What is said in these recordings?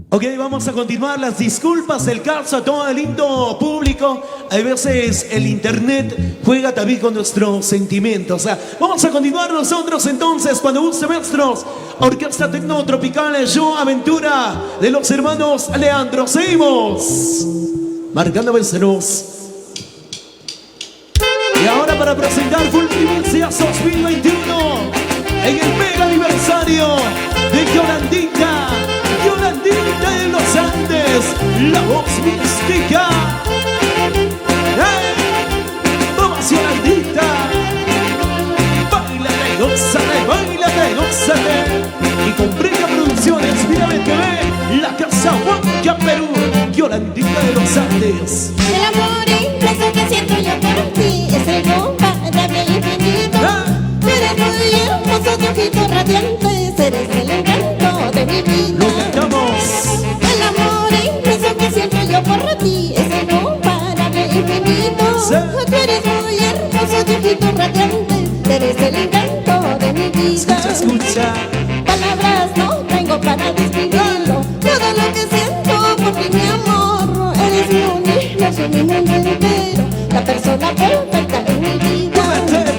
Ok, vamos a continuar. Las disculpas del caso a todo el lindo público. A veces el internet juega también con nuestros sentimientos. Vamos a continuar nosotros entonces cuando guste, maestros. Orquesta Tecnotropical Yo Aventura de los hermanos Leandro. Seguimos marcando venceros. Y ahora para presentar Full Primicias 2021 en el mega aniversario de Yolandita, Yolandita de los Andes, la voz mística. ¡Hey! ¡Vamos, Yolandita! ¡Báilate, gózate! Y con Brilla Producciones, Mírame TV, la Casa Huanca, Perú, Yolandita de los Andes. El amor inmenso que siento yo por ti es el comparable infinito. Tú eres muy hermoso, de ojitos radiantes, eres el encanto de mi vida. Lo cantamos. El amor inmenso que siento yo por ti es el comparable infinito. Sí. Tú eres muy hermoso, de ojitos radiantes, eres el encanto de mi vida. Escucha. Palabras no tengo para describirlo, todo lo que siento por ti, mi amor. Eres mi universo, mi mundo entero, la persona perfecta en mi vida.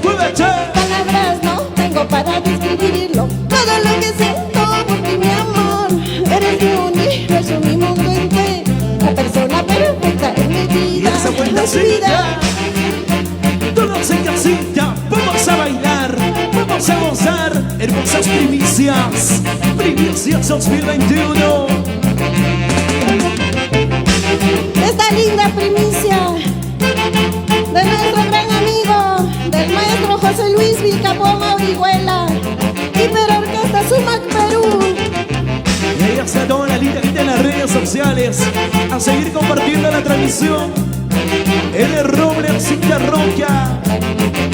¡Muévete! Palabras no tengo para describirlo, todo lo que siento por ti, mi amor. Eres mi universo, mi mundo entero, la persona perfecta en mi vida. Y esa vueltacita, todos en casita, vamos a bailar, vamos a gozar hermosas primicias, primicias 2021. Esta linda primicia de nuestro gran amigo, del maestro José Luis Vilcapoma Orihuela, Hiperorquesta Sumac Perú. Y ahí está toda la linda gente en las redes sociales, a seguir compartiendo la transmisión. El Robles Cinta Roca,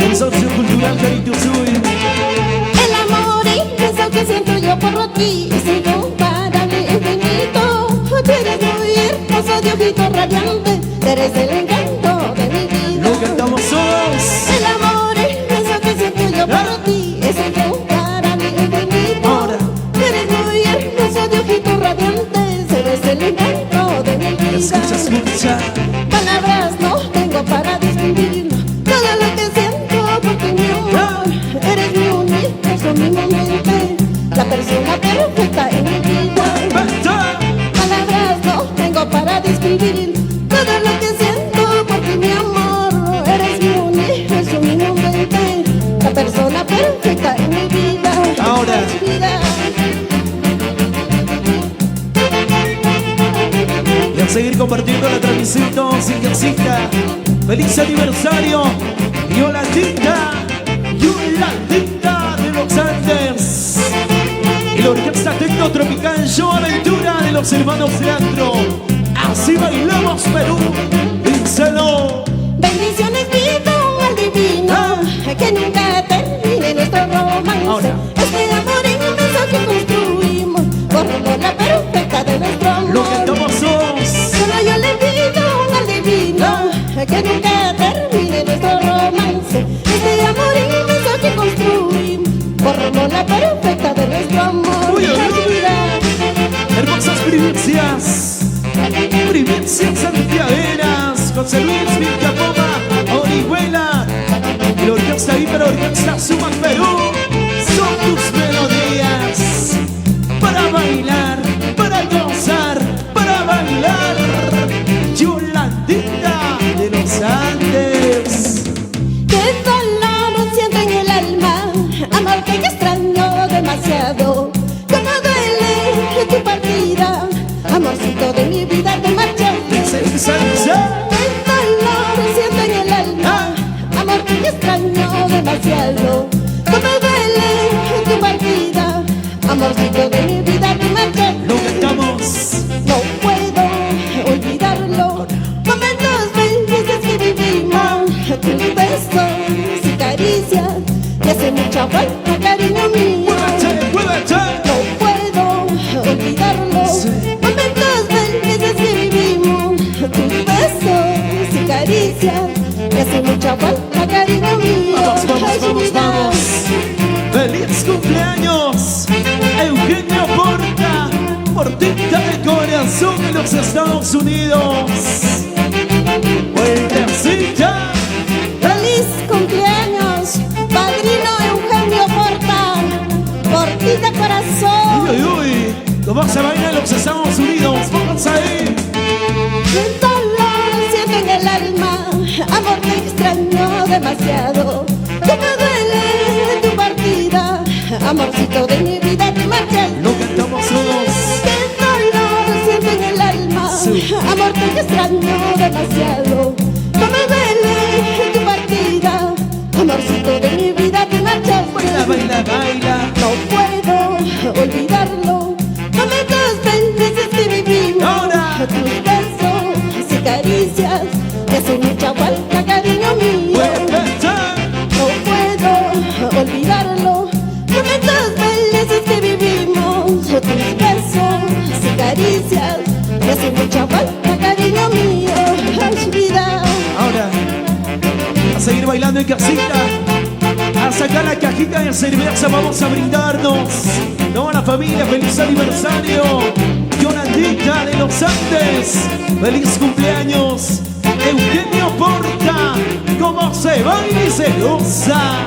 Consorcio Cultural Carito Sur. El amor inmenso que siento yo por ti es incomparable, infinito. Tú eres muy hermoso, de ojitos radiantes, eres el encanto de mi vida. Lo cantamos todos. El amor inmenso que siento yo por ti es incomparable, infinito. Ahora. Tú eres muy hermoso, de ojitos radiantes, eres el encanto de mi vida. Escucha. Palabras no tengo para describirlo, todo lo que siento por ti, mi amor. Eres mi universo, mi momento, la persona perfecta en mi vida. Palabras no tengo para describir todo lo que siento por ti, mi amor. Eres mi universo, mi momento, la persona perfecta en mi vida. Ahora. Y a seguir compartiendo la transmisión todos en casita. ¡Feliz aniversario! Yolandita, Yolandita de los Andes. Y la Orquesta Tecnotropical Yo Aventura de los hermanos Leandro. Así bailamos Perú. Díselo. Bendiciones pido al divino, que nunca termine nuestro romance. Ahora. Este amor inmenso que construimos, formó la perfecta de nuestro amor. Lo cantamos todos. Solo yo le pido al divino, que nunca termine nuestro romance. Este amor inmenso que construimos, formó la perfecta de nuestro amor. Uy, uy, uy. Vida. Hermosas primicias, primicias santiagueras, José Luis Vilcapoma Orihuela, y la Orquesta Hiperorquesta Sumac Perú. Son tus melodías para bailar, para gozar, para bailar. Yolandita de los Andes. Qué dolor siento en el alma, amor que yo extraño demasiado. Cómo duele tu partida, amorcito de mi vida te marchaste. Salsa. Qué dolor los Estados Unidos. Vueltecita. Feliz cumpleaños, padrino Eugenio Porta, por ti de corazón. Uy, uy, uy. ¿Cómo se baila en los Estados Unidos? Vamos ahí. El dolor siento en el alma, amor te extraño demasiado. Que me duele tu partida, amorcito de mi vida te marchas. Lo cantamos todos. El dolor siento en el alma, Sí. amor te extraño demasiado. Que me duele tu partida, amorcito de mi vida te marchas. Baila, baila, baila. No puedo olvidarlo, momentos felices que vivimos. Ahora. Tus besos y caricias me hacen mucha falta, cariño mío. Vueltecita. No puedo olvidarlo, momentos felices que vivimos. Tus besos y caricias me hacen mucha falta, cariño mío. Ay, vida. Ahora, a seguir bailando en casita. A sacar la cajita de cerveza, vamos a brindarnos. Toda la familia, feliz aniversario. Yolandita de los Andes, feliz cumpleaños. Eugenio Porta, cómo se baila y se goza.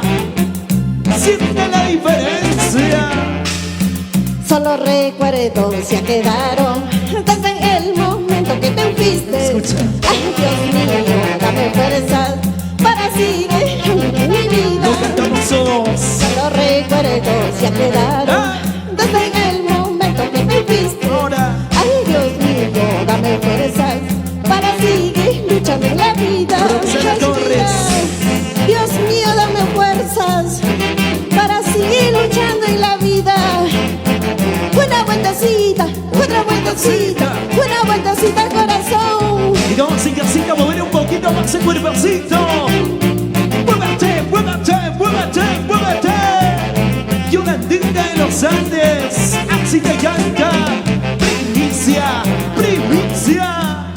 Siente la diferencia. Solo recuerdos se quedaron desde el momento que te fuiste. Escucha. Ay, Dios mío, dame fuerzas para seguir en mi vida. Lo cantamos todos. Solo recuerdos se quedaron desde el momento que te fuiste. Ahora, Ay, Dios mío, dame fuerzas para seguir luchando en la vida. Roxana Ay, Torres. vida. Dios mío, dame fuerzas para seguir luchando en la vida. Una vueltecita, otra vueltecita, una vueltecita, corazón. y vamos en casita, mover un poquito más el cuerpecito. Muévete, muévete, muévete, muévete. Yolandita de los Andes, así te canta. Primicia, primicia.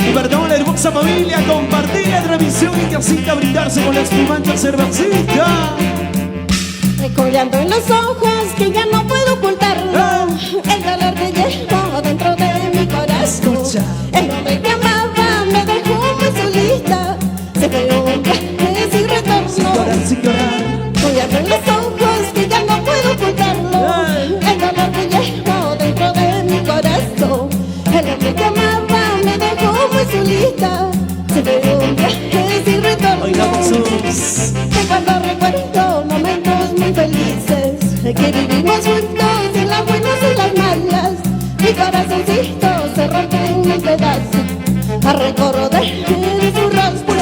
Y perdón, la hermosa familia, compartir la transmisión y casita, brindarse con la espumante cervecita. Recordando en los ojos que ya no puedo ocultarlo. El dolor que llevo dentro de mi corazón. Escucha. El hombre que amaba me dejó muy solita. Se fue un viaje sin retorno. Sin llorar, sin llorar. Recordando en los ojos que ya no puedo ocultarlo. El dolor que llevo dentro de mi corazón. El hombre que amaba me dejó muy solita. Se fue un viaje sin retorno. Bailamos todos. Que cuando recuerdo momentos muy felices que vivimos juntos en las buenas y las malas, mi corazoncito se rompe en mil pedazos a recordar de su rostro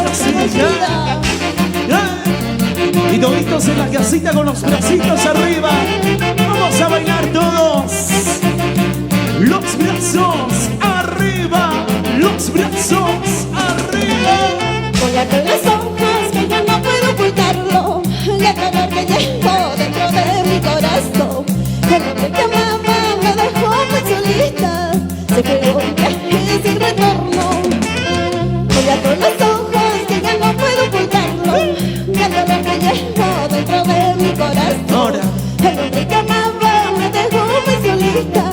vida. Y toditos en la casita con los bracitos arriba. Vamos a bailar todos. Los brazos arriba. Los brazos arriba. Voy a ver los ojos que ya no puedo ocultarlo. El dolor que llevo dentro de mi corazón. El hombre que amaba me dejó muy solita. Se fue un viaje sin retorno. Voy a ver los ojos que ya no puedo ocultarlo. El dolor que llevo dentro de mi corazón. Ahora. El hombre que amaba me dejó muy solita.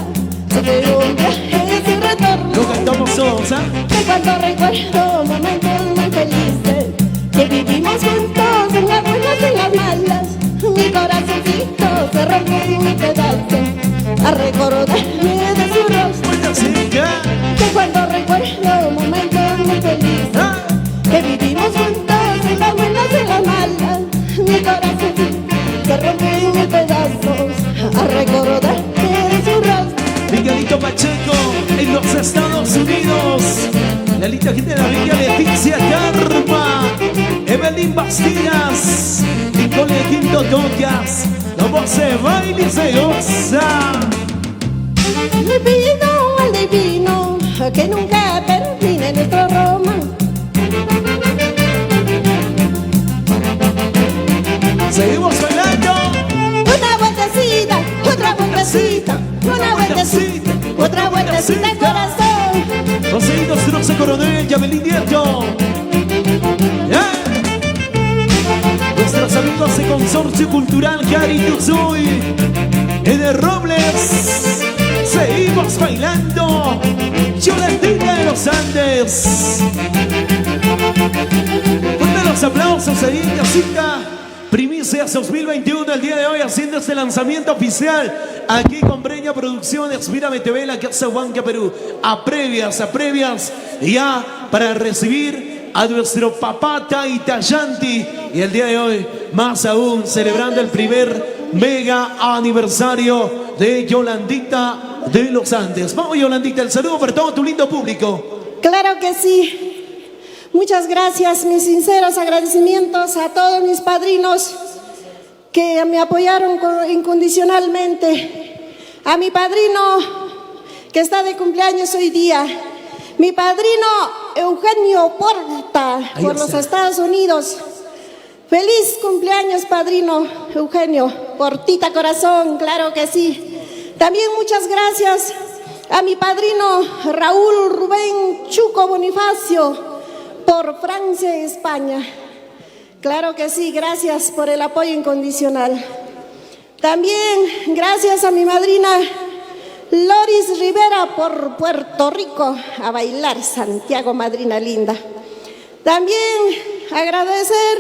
Se fue un viaje sin retorno. Lo cantamos todos, ¿ah? Que cuando recuerdo momentos muy felices que vivimos juntos en las buenas y en las malas, mi corazoncito se rompe en mil pedazos a recordarme de su rostro. Que cuando recuerdo momentos muy felices que vivimos juntos en las buenas y en las malas, mi corazoncito se rompe en mil pedazos a recordarme de su rostro. Miguelito Pacheco en los Estados Unidos. La linda gente de la Villa Leticia Karma. Evelyn Bastidas. Nicole Quinto Tocas. Cómo se baila y se goza. Le pido al divino que nunca termine nuestro romance. Seguimos bailando. Una vueltecita, otra vueltecita, una vueltecita, otra vueltecita, corazón. Joséito Stroce Coronel, Yabelín Nieto. Nuestros amigos de Consorcio Cultural Cari Tuzuy. En el Robles. Seguimos bailando Yolandita de los Andes. Fuerte los aplausos ahí en casita. Primicias 2021, el día de hoy haciendo este lanzamiento oficial aquí con Breña Producciones, Mírame TV, la Casa Huanca, Perú. A previas, ya para recibir a nuestro papá Taitayanti. Y el día de hoy, más aún, celebrando el primer mega aniversario de Yolandita de los Andes. Vamos, Yolandita, el saludo para todo tu lindo público. Claro que sí. Muchas gracias, mis sinceros agradecimientos a todos mis padrinos que me apoyaron incondicionalmente. A mi padrino que está de cumpleaños hoy día, mi padrino Eugenio Porta por los Estados Unidos. Feliz cumpleaños, padrino Eugenio, Portita corazón, claro que sí. También muchas gracias a mi padrino Raúl Rubén Chuco Bonifacio por Francia y España. Claro que sí, gracias por el apoyo incondicional. También gracias a mi madrina Loris Rivera por Puerto Rico, a bailar Santiago, madrina linda. También agradecer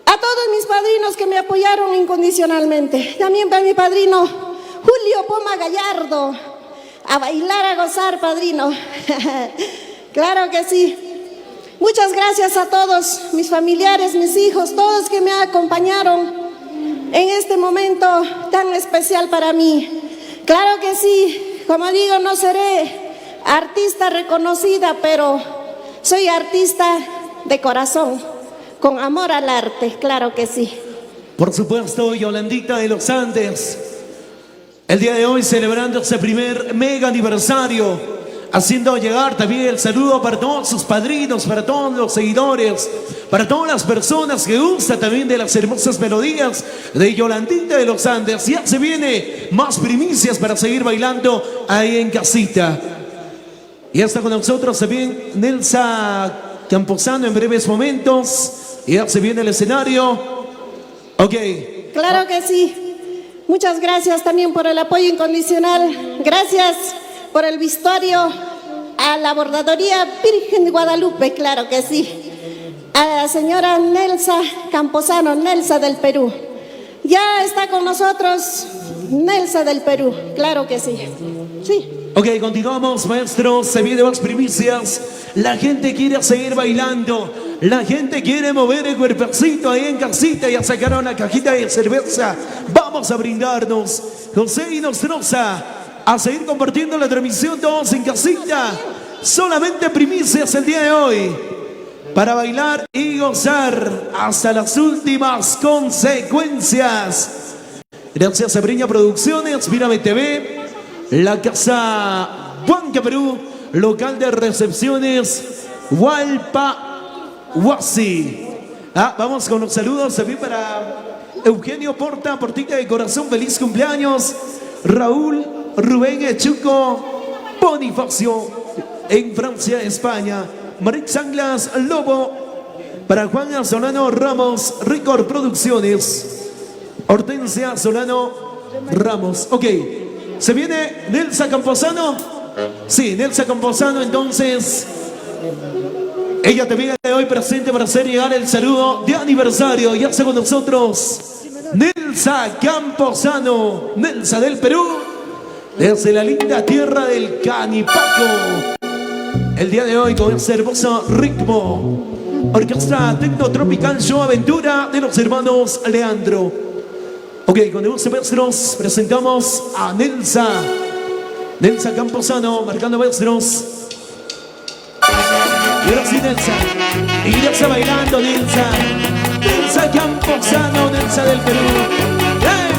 a todos mis padrinos que me apoyaron incondicionalmente. También para mi padrino Julio Poma Gallardo, a bailar, a gozar, padrino. Claro que sí. Muchas gracias a todos mis familiares, mis hijos, todos que me acompañaron en este momento tan especial para mí. Claro que sí, como digo, no seré artista reconocida, pero soy artista de corazón, con amor al arte, claro que sí. Por supuesto, Yolandita de los Andes, el día de hoy celebrando ese primer mega aniversario, haciendo llegar también el saludo para todos sus padrinos, para todos los seguidores, para todas las personas que gustan también de las hermosas melodías de Yolandita de los Andes. Ya se viene más primicias para seguir bailando ahí en casita. Y está con nosotros también Nelsa Camposano en breves momentos. Ya se viene el escenario. Ok. Claro que sí. Muchas gracias también por el apoyo incondicional. Gracias por el vestuario, a la bordadoría Virgen de Guadalupe, claro que sí. A la señora Nelsa Camposano, Nelsa del Perú. Ya está con nosotros Nelsa del Perú, claro que sí. Sí. Ok, continuamos, maestros. Se vienen más primicias. La gente quiere seguir bailando. La gente quiere mover el cuerpecito ahí en casita. Ya sacaron una cajita de cerveza. Vamos a brindarnos. José y Nostroza, a seguir compartiendo la transmisión todos en casita. Solamente primicias el día de hoy para bailar y gozar hasta las últimas consecuencias. Gracias a Breña Producciones, Mírame TV, la Casa Huanca, Perú, local de recepciones Hualpa Huasi. Vamos con los saludos también para Eugenio Porta, Portita de corazón, feliz cumpleaños. Raúl Rubén Chuco Bonifacio en Francia, España. Marix Anglas Lobo para Juan Solano Ramos, Record Producciones. Hortensia Solano Ramos. Ok, ¿se viene Nelsa Camposano? Sí, Nelsa Camposano, entonces ella también de hoy presente para hacer llegar el saludo de aniversario. Ya está con nosotros Nelsa Camposano, Nelsa del Perú, desde la linda tierra del Canipaco. El día de hoy con ese hermoso ritmo, orquesta Tecno Tropical Show Aventura de los hermanos Leandro. Ok, con los maestros presentamos a Nelsa Camposano, marcando maestros. Y ahora sí, Nelsa. Y Nelsa bailando, Nelsa Camposano, Nelsa del Perú.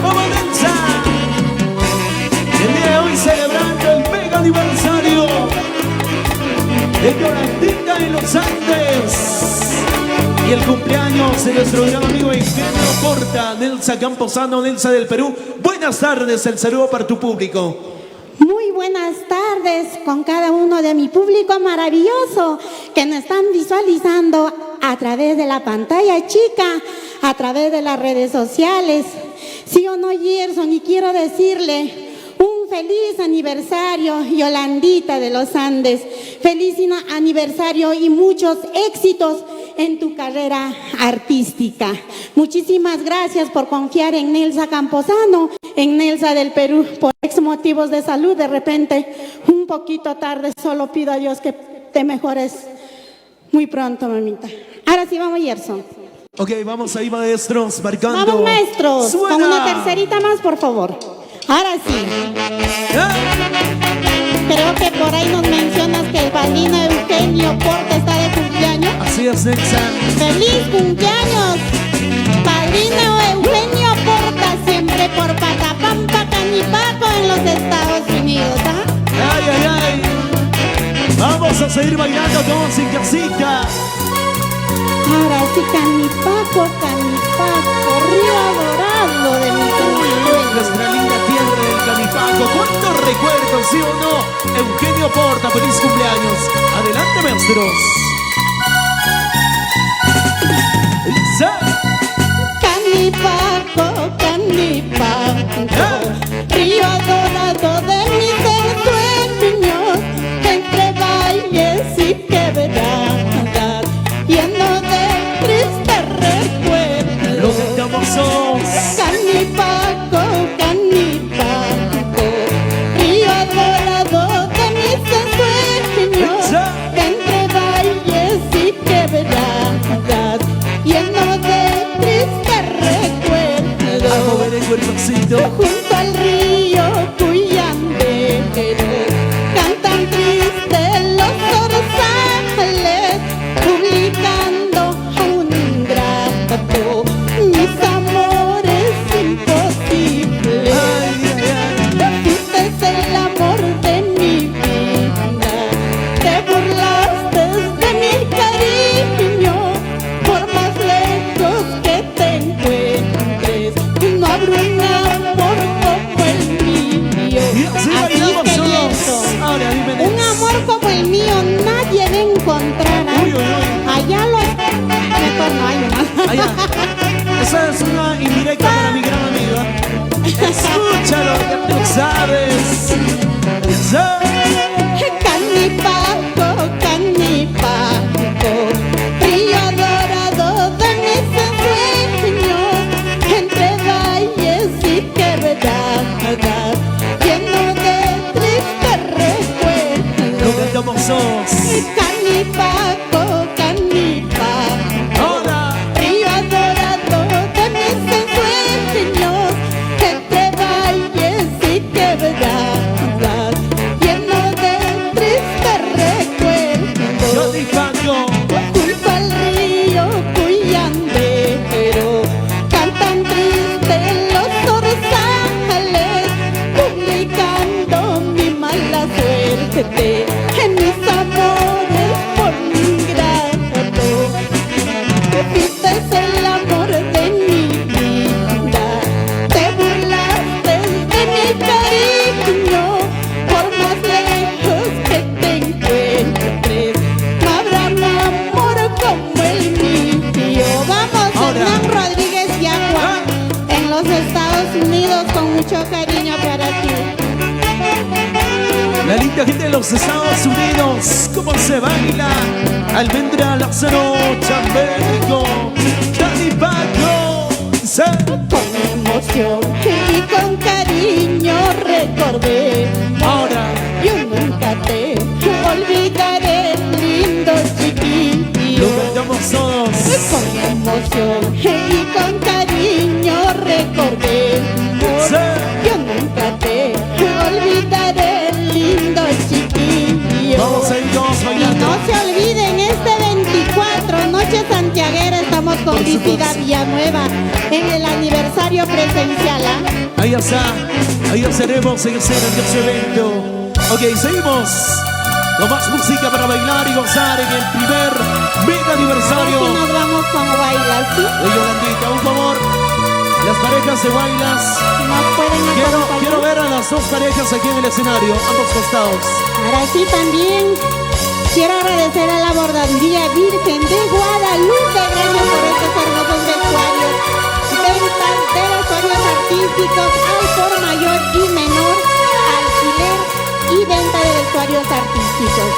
¡Vamos, Nelsa! El día de hoy celebrando el mega aniversario de Yolandita de los Andes. Y el cumpleaños de nuestro gran amigo Eugenio Porta, Nelsa Camposano, Nelsa del Perú. Buenas tardes, el saludo para tu público. Muy buenas tardes con cada uno de mi público maravilloso que nos están visualizando a través de la pantalla chica, a través de las redes sociales. Sí o no, Gerson, y quiero decirle un feliz aniversario, Yolandita de los Andes. Feliz aniversario y muchos éxitos en tu carrera artística. Muchísimas gracias por confiar en Nelsa Camposano, en Nelsa del Perú. Por motivos de salud, de repente, un poquito tarde, solo pido a Dios que te mejores muy pronto, mamita. Ahora sí, vamos, Gerson. Ok, vamos ahí, maestros, marcando. Vamos, maestros, ¡Suena! con una tercerita más, por favor. Ahora sí. Creo que por ahí nos mencionas que el padrino Eugenio Porta está de cumpleaños. Así es, Nexa. ¡Feliz cumpleaños! Padrino Eugenio Porta, siempre por Pacapampa, Canipaco, en los Estados Unidos, ¿ah? ¡Ay, ay, ay! Vamos a seguir bailando todos en casita. Ahora sí, Canipaco, Canipaco, río adorado de mi cumpleaños. Nuestra linda tierra del Canipaco. ¿Cuántos recuerdos, sí o no? Eugenio Porta, feliz cumpleaños. Adelante, maestros. ¡Elisa! Canipaco, Canipaco, río adorado de mis ensueños, entre valles y quebradas, lleno de tristes recuerdos. Los famosos. Canipaco, Canipaco, río adorado de mis ensueños, entre valles y quebradas, lleno de tristes recuerdos. A mover el cuerpocito. Junto al río Cuyandero cantan triste los zorzales, publicando a un ingrato mis amores imposibles. Fuiste el amor de mi vida, te burlaste de mi cariño, por más lejos que te encuentres, no habrá un amor como el mío. Y así bailamos que todos. eso. Ahora dime, Un Nex. amor como el mío nadie va a encontrar. ¿Ah? Uy, uy, uy. Allá lo... Mejor no hay más. Allá. Esa es una indirecta para mi gran amiga. Escúchalo, ya tú sabes. Esa. Canipaco, Canipaco, río adorado de mis ensueños, entre valles y quebradas, lleno de tristes Lo recuerdos. cantamos todos. Canipaco, Canipaco, Ahora. río adorado de mis ensueños, entre valles y quebradas, lleno de tristes recuerdos. Yo te pago. Junto al río Cuyandero cantan triste los zorzales, publicando mi mala suerte en mis amores por mi ingrato. Fuiste el amor de mi vida, te burlaste de mi cariño, por más lejos que te encuentres, no habrá un amor como el mío. Vamos, Ahora. Hernán Rodríguez Yagua, en los Estados Unidos, con mucho cariño para ti. La linda gente de los Estados Unidos. ¿Cómo se baila? Almendra, Lázaro, Chambergo, Canipaco. Sí. Con emoción y con cariño recordé. Ahora. Yo nunca te olvidaré, lindo chiquillo. Lo cantamos todos. Con emoción y con cariño recordé. Sí. Yo nunca te olvidaré, lindo chiquillo. Vamos a ir todos Y bailando. no se olviden, este 24, Noche Santiaguera, estamos con Por Visita supuesto. Villanueva en el aniversario presencial, ¿ah? Ahí está. Ahí estaremos en ese grandioso evento. Ok, seguimos. Con más música para bailar y gozar en el primer mega aniversario Ahora sí nos vamos con bailas, ¿sí? de Yolandita. Un favor. Las parejas de bailas. Nos pueden acompañar. Quiero ver a las dos parejas aquí en el escenario, ambos costados. Ahora sí también quiero agradecer a la Bordaduría Virgen de Guadalupe. Gracias por estos hermosos vestuarios. Ventas de vestuarios artísticos al por mayor y menor, al alquiler y venta de vestuarios artísticos.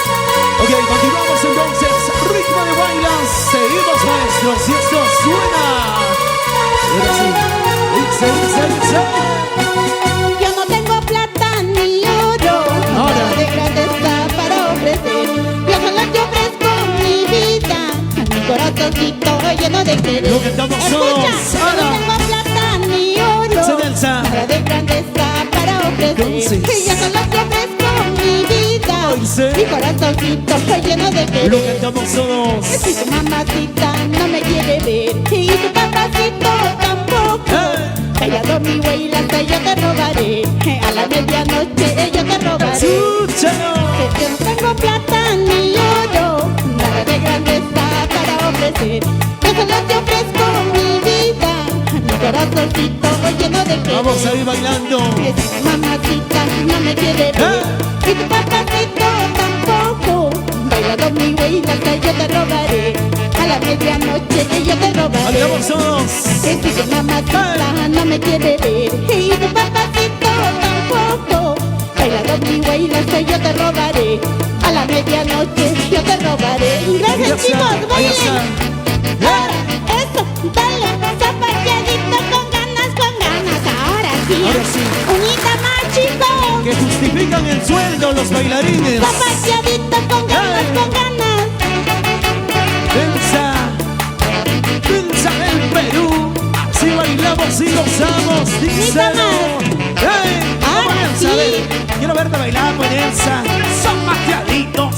Ok, continuamos entonces. Ritmo de bailas. Seguimos, maestros. Y esto suena. Ahora sí. Dice. Yo no tengo plata ni oro, Ahora. nada de grandeza para ofrecer. Yo solo te ofrezco mi vida, mi corazoncito lleno de querer. Lo que estamos Escucha, todos. yo no tengo plata ni oro, Celsa. nada de grandeza para ofrecer. Entonces. Yo solo te ofrezco mi vida, Ay, sí. mi corazoncito lleno de querer. Lo que estamos todos. Si tu mamacita no me quiere ver y tu papacito tampoco, callado mi güey, yo te robaré. A la medianoche yo te robaré. Escúchalo. Que yo no tengo plata ni oro, nada de grandeza para ofrecer. Yo solo te ofrezco mi vida, mi corazoncito lleno de querer. Vamos a ir bailando. Que si tu mamacita no me quiere ver y tu papacito tampoco, bailando mi güey, yo te robaré. A la medianoche yo te robaré. Andamos todos. Que si tu mamacita no me quiere ver y tu papacito tampoco, bailando mi güey, yo te robaré. A la medianoche yo te robaré. Gracias, chicos, Ahí bailen. está. Ahora, eso, dale, zapateadito con ganas. Ahora sí. Unita más, chicos. Que justifican el sueldo los bailarines. Zapateadito con ganas. Pensa del Perú. Así bailamos y gozamos. Díselo. ¡Hey! Ahora Vamos sí. a ver. Quiero verte bailar, Pensa. Zapateadito,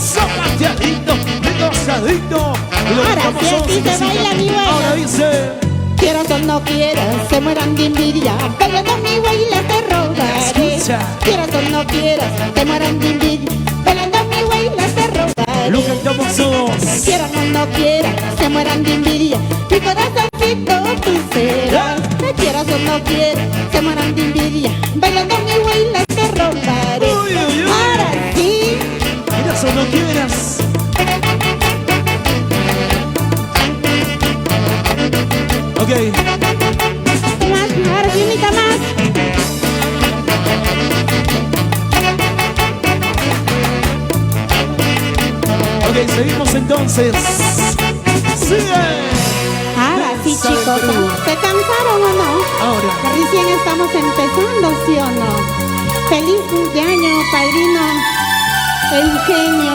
gozadito. Y lo Ahora dejamos sí, todos así en se casita. baila, mi güey. Ahora dice. Quieras o no quieras, se mueran de envidia, bailando mi güey la te robaré. Escucha. Quieras o no quieras, se mueran de envidia, bailando mi güey la te robaré. Lo cantamos todos. Quieran o no quieran, se mueran de envidia, mi corazoncito tú serás. Quieras o no quieras, se mueran de envidia, bailando mi güey la te robaré. Uy, uy, uy. Ahora sí. Quieras o no quieras. Ok. Más, ahora sí, unita más. Ok, seguimos entonces. ¡Sigue! Ahora sí, Pensa chicos, del Perú. ¿se cansaron o no? Ahora. Recién estamos empezando, ¿sí o no? Feliz cumpleaños, padrino Eugenio,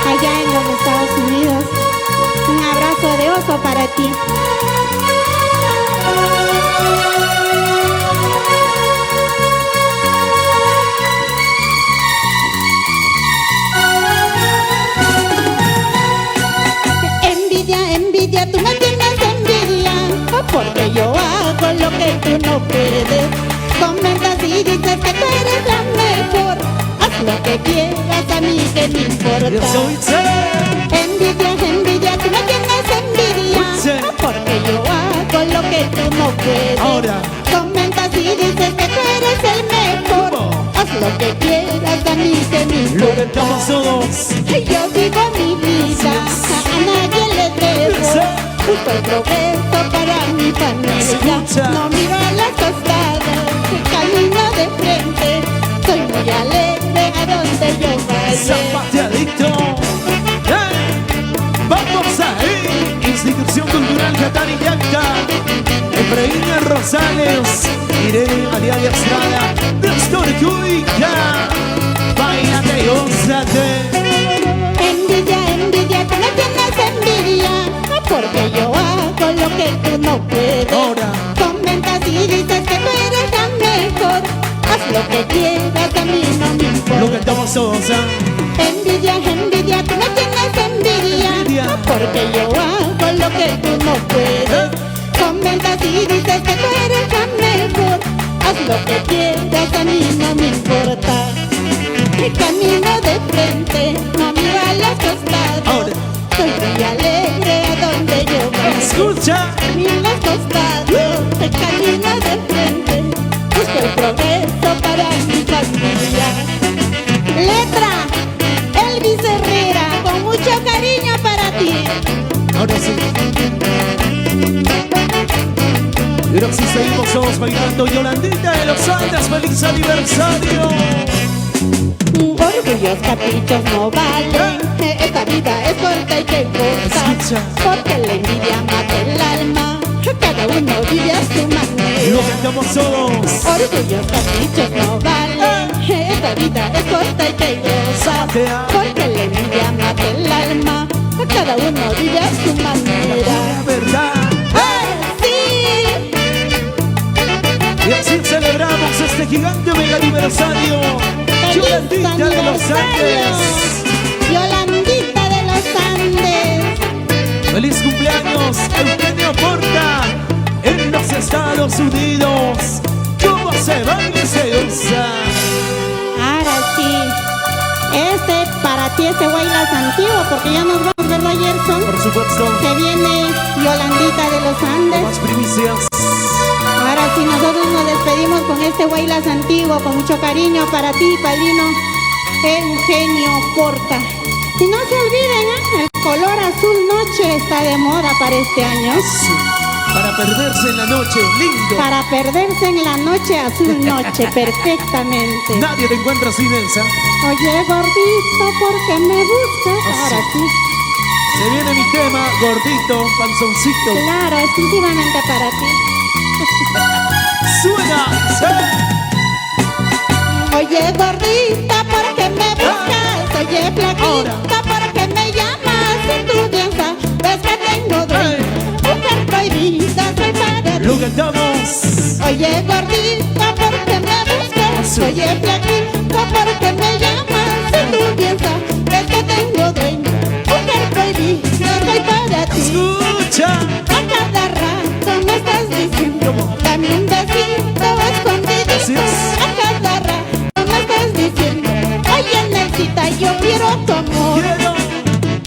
allá en los Estados Unidos. Un abrazo de oso para ti. Envidia, tú me tienes envidia, porque yo hago lo que tú no puedes. Comentas y dices que tú eres la mejor, haz lo que quieras, a mí que me importa. Yo soy Envidia, tú me tienes envidia, porque yo hago lo que tú no puedes. Ahora. Comentas y dices que tú eres el mejor, haz lo que quieras, a mí que me Lo importa. cantamos todos. Yo vivo mi vida, a nadie le debo. Busco el progreso para mi familia. Escucha. No miro a las costadas, camino de frente. Soy muy alegre a donde yo vaya. Zapateadito. ¡Hey! Vamos ahí. Institución Cultural Catán y Yacta. Efraín Rosales. Irene Aliaga Estrada. Néstor Cuica. Báilate y gózate. Envidia, tú me tienes envidia, porque yo hago lo que tú no puedes. Ahora. Comentas y dices que tú eres la mejor, haz lo que quieras, a mí no me importa. Lo cantamos todos, ¿ah? Envidia, tú me tienes envidia, porque yo hago lo que tú no puedes. Comentas y dices que tú eres la mejor, haz lo que quieras, a mí no me importa. Camino de frente, no miro a los costados. Ahora. Soy muy alegre a donde yo vaya. Escucha. Miro los costados, camino de frente, busco el progreso para mi familia. Letra, Elvis Herrera, con mucho cariño para ti. Ahora sí. Y ahora sí seguimos todos bailando. Yolandita de los Andes, feliz aniversario. Orgullos, caprichos no valen. Esta vida es corta y que corta, porque la envidia mata el alma. Cada uno vive a su manera. Lo cantamos todos. Orgullos, caprichos no valen. Esta vida es corta y que corta, porque la envidia mata el alma. Cada uno vive a su manera. ¿Verdad? ¡Sí! Y así celebramos este gigante mega aniversario. Yolandita de los Andes. Yolandita de los Andes. Feliz cumpleaños, Eugenio Porta, en los Estados Unidos. ¿Cómo se baila y se usa? Ahora sí. Para ti este bailas antiguo, porque ya nos vamos, ¿verdad, Gerson? Por supuesto. Que viene Yolandita de los Andes. Más primicias. Ahora sí, nosotros nos despedimos con este bailas antiguo, con mucho cariño para ti, padrino Eugenio Porta. Y no se olviden, el color azul noche está de moda para este año. Para perderse en la noche, lindo. Para perderse en la noche, azul noche, perfectamente. Nadie te encuentra sin esa. Oye, gordito, ¿por qué me buscas? Ahora sí. Se viene mi tema, gordito, panzoncito. Claro, exclusivamente para ti. Suena, Oye, gordita, ¿por qué me buscas? Oye, flaquita, ¿por qué me llamas? Si tú bien sabes que tengo dueño, mujer prohibida soy para ti. Lo cantamos. Oye, gordita, ¿por qué me buscas? Oye, flaquita, ¿por qué me llamas? Si tú bien sabes que tengo dueño, mujer prohibida soy para ti. Escucha. A cada rato me estás diciendo, dame un besito escondidito. A cada rato me estás diciendo, oye, Nelsita, yo quiero tu amor. Quiero.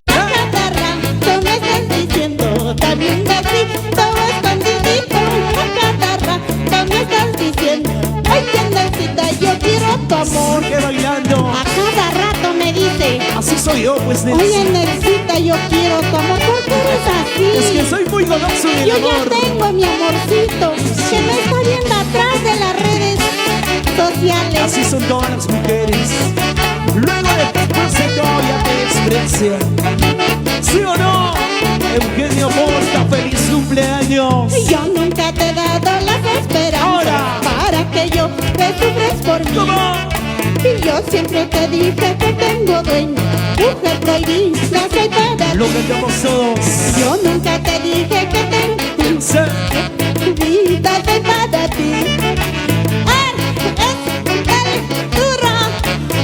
A cada rato me estás diciendo, dame un besito escondidito. A cada rato me estás diciendo, oye, Nelsita, yo quiero tu amor. Sigue bailando. A cada rato me dice, Así soy yo, pues, Nelson. oye, Nelsita, yo quiero tu amor. ¿Por qué eres así? Es que soy muy goloso en el Yo amor. ya tengo a mi amorcito que me está viendo atrás de las redes sociales. Así son todas las mujeres. Luego de después de todo ya te desprecia. ¿Sí o no? Eugenio Porta, feliz cumpleaños. Yo nunca te he dado las esperanzas Ahora. para que yo te sufres por mí. ¿Cómo? Y yo siempre te dije que tengo dueño, mujer prohibida soy para Lo ti. cantamos todos. Yo nunca te dije que tengo Sí. vida soy para ti. El turro,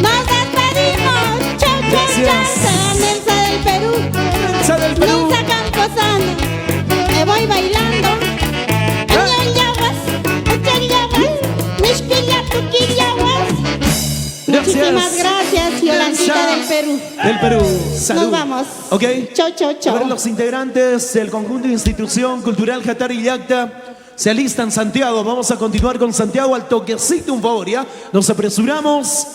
nos despedimos. Chau, chau, Gracias. chau. Nelsa del Perú, Nelsa del Perú. Nelsa Camposano. Me voy bailando. Añayaguas, achayaguas, mishquilla, tuquillaguas. Gracias. Muchísimas gracias, Yolandita Nelsa del Perú. Del Perú. Salud. Nos vamos. Ok. Chau, chau, A ver, chau. los integrantes del conjunto de institución cultural Jatari Yacta se alistan Santiago. Vamos a continuar con Santiago al toquecito, un favor, ¿ya? Nos apresuramos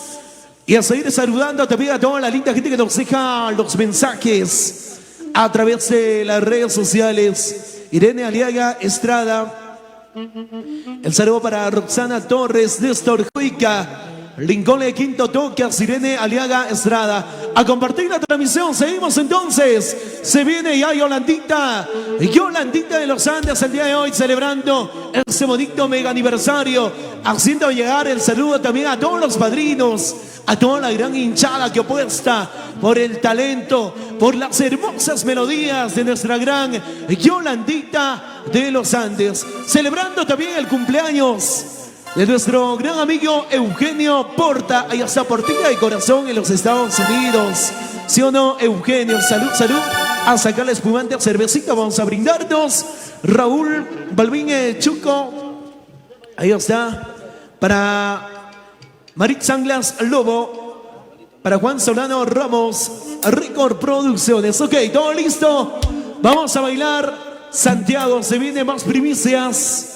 y a seguir saludando también a toda la linda gente que nos deja los mensajes a través de las redes sociales. Irene Aliaga Estrada. El saludo para Roxana Torres, Néstor Juica, Lincoln de Quinto Toque, Irene Aliaga Estrada. A compartir la transmisión, seguimos entonces. Se viene ya Yolandita de los Andes el día de hoy, celebrando este bonito mega aniversario, haciendo llegar el saludo también a todos los padrinos, a toda la gran hinchada que apuesta por el talento, por las hermosas melodías de nuestra gran Yolandita de los Andes, celebrando también el cumpleaños de nuestro gran amigo Eugenio Porta. Ahí está, Portilla de corazón en los Estados Unidos. ¿Sí o no, Eugenio? Salud, salud. A sacarle espumante a cervecita. Vamos a brindarnos. Raúl Balvin Chuco. Ahí está. Para Marit Sanglas Lobo. Para Juan Solano Ramos. Record Producciones. Ok, todo listo. Vamos a bailar. Santiago, se viene más primicias.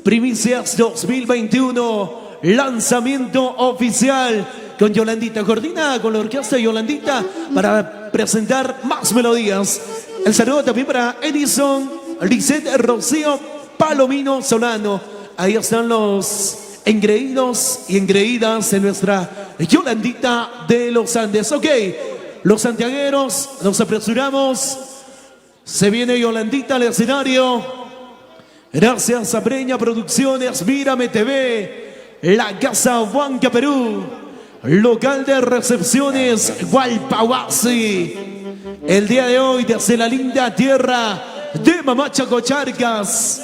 Primicias 2021, lanzamiento oficial con Yolandita, coordinada con la orquesta Yolandita para presentar más melodías. El saludo también para Edison, Lisette Rocío, Palomino Solano. Ahí están los engreídos y engreídas en nuestra Yolandita de los Andes. Ok, los santiagueros, nos apresuramos. Se viene Yolandita al escenario. Gracias a Breña Producciones, Mírame TV, la Casa Huanca Perú, local de recepciones Hualpahuasi. El día de hoy, desde la linda tierra de Mamacha-Cocharcas,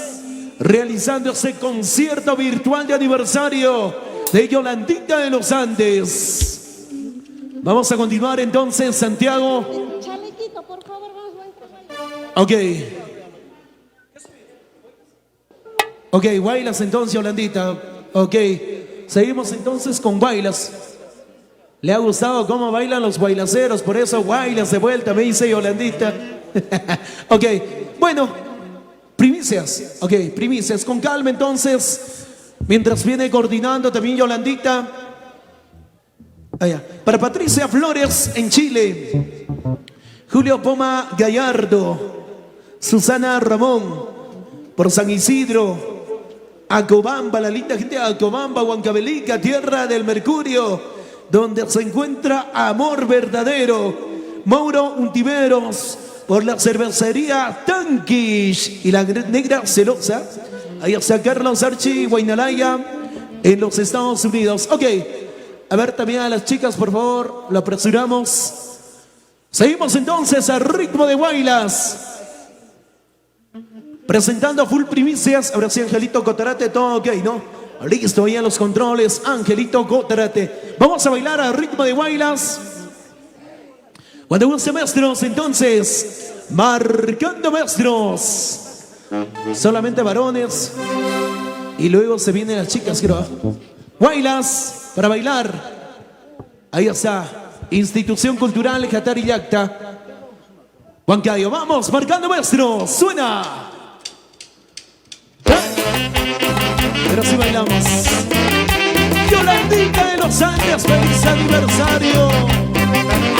realizándose concierto virtual de aniversario de Yolandita de los Andes. Vamos a continuar entonces, Santiago. Chalequito, por favor, vamos a entrar. Ok. Ok, bailas entonces, Yolandita. Ok, seguimos entonces con bailas. ¿Le ha gustado cómo bailan los bailaceros? Por eso bailas de vuelta, me dice Yolandita. Ok, bueno, primicias. Ok, primicias. Con calma entonces. Mientras viene coordinando también Yolandita. Allá. Para Patricia Flores en Chile. Julio Poma Gallardo. Susana Ramón. Por San Isidro. Acobamba, la linda gente de Acobamba, Huancavelica, tierra del Mercurio, donde se encuentra amor verdadero. Mauro Untiveros, por la cervecería Tankish y la negra celosa. Ahí está Carlos Archi, Guaynalaya, en los Estados Unidos. Ok, a ver también a las chicas, por favor, lo apresuramos. Seguimos entonces a ritmo de bailas. Presentando a full primicias. Ahora sí, Angelito Cotarate, todo ok, ¿no? Listo, ahí a los controles, Angelito Cotarate. Vamos a bailar a ritmo de bailas. Cuando guste, maestros, entonces, marcando maestros. Solamente varones. Y luego se vienen las chicas, creo. Bailas para bailar. Ahí está, Institución Cultural Jatari Yacta. Huancayo, vamos, marcando maestros. Suena. Pero si bailamos. Yolandita de los Andes, feliz aniversario.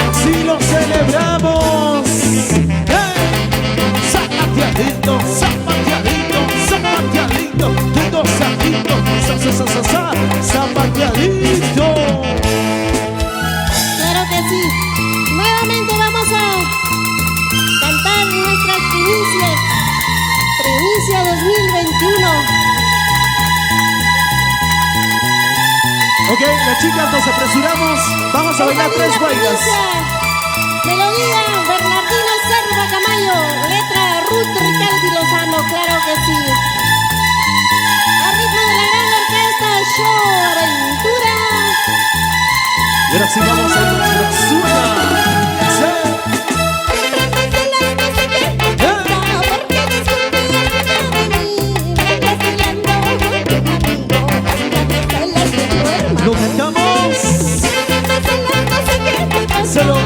Así lo celebramos. Zapateadito, zapateadito, zapateadito, todo zapito, zapateadito. Claro que sí. Nuevamente vamos a cantar nuestras primicias. Primicia 2021. Ok, las chicas nos apresuramos. Vamos a bailar tres bailas. Melodía Bernardino Serva Camayo. Letra Ruth Ricaldi Lozano, claro que sí. A ritmo de la gran orquesta Show Aventura. Y ahora sí vamos a nuestra suena. Lo cantamos. Solo.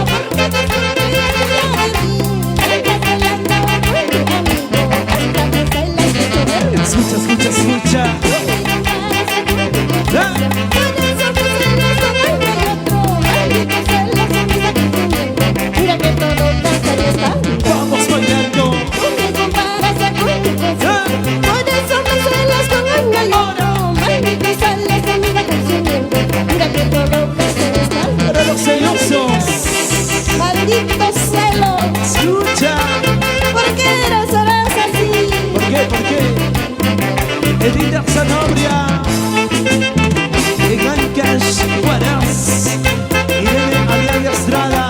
Escucha, escucha, escucha. Vamos bailando. Para los celosos. Malditos celos. Escucha. ¿Por qué no serás así? ¿Por qué? ¿Por qué? Edita Zanobria. En Ancash, Huaraz. Irene Aliaga Estrada.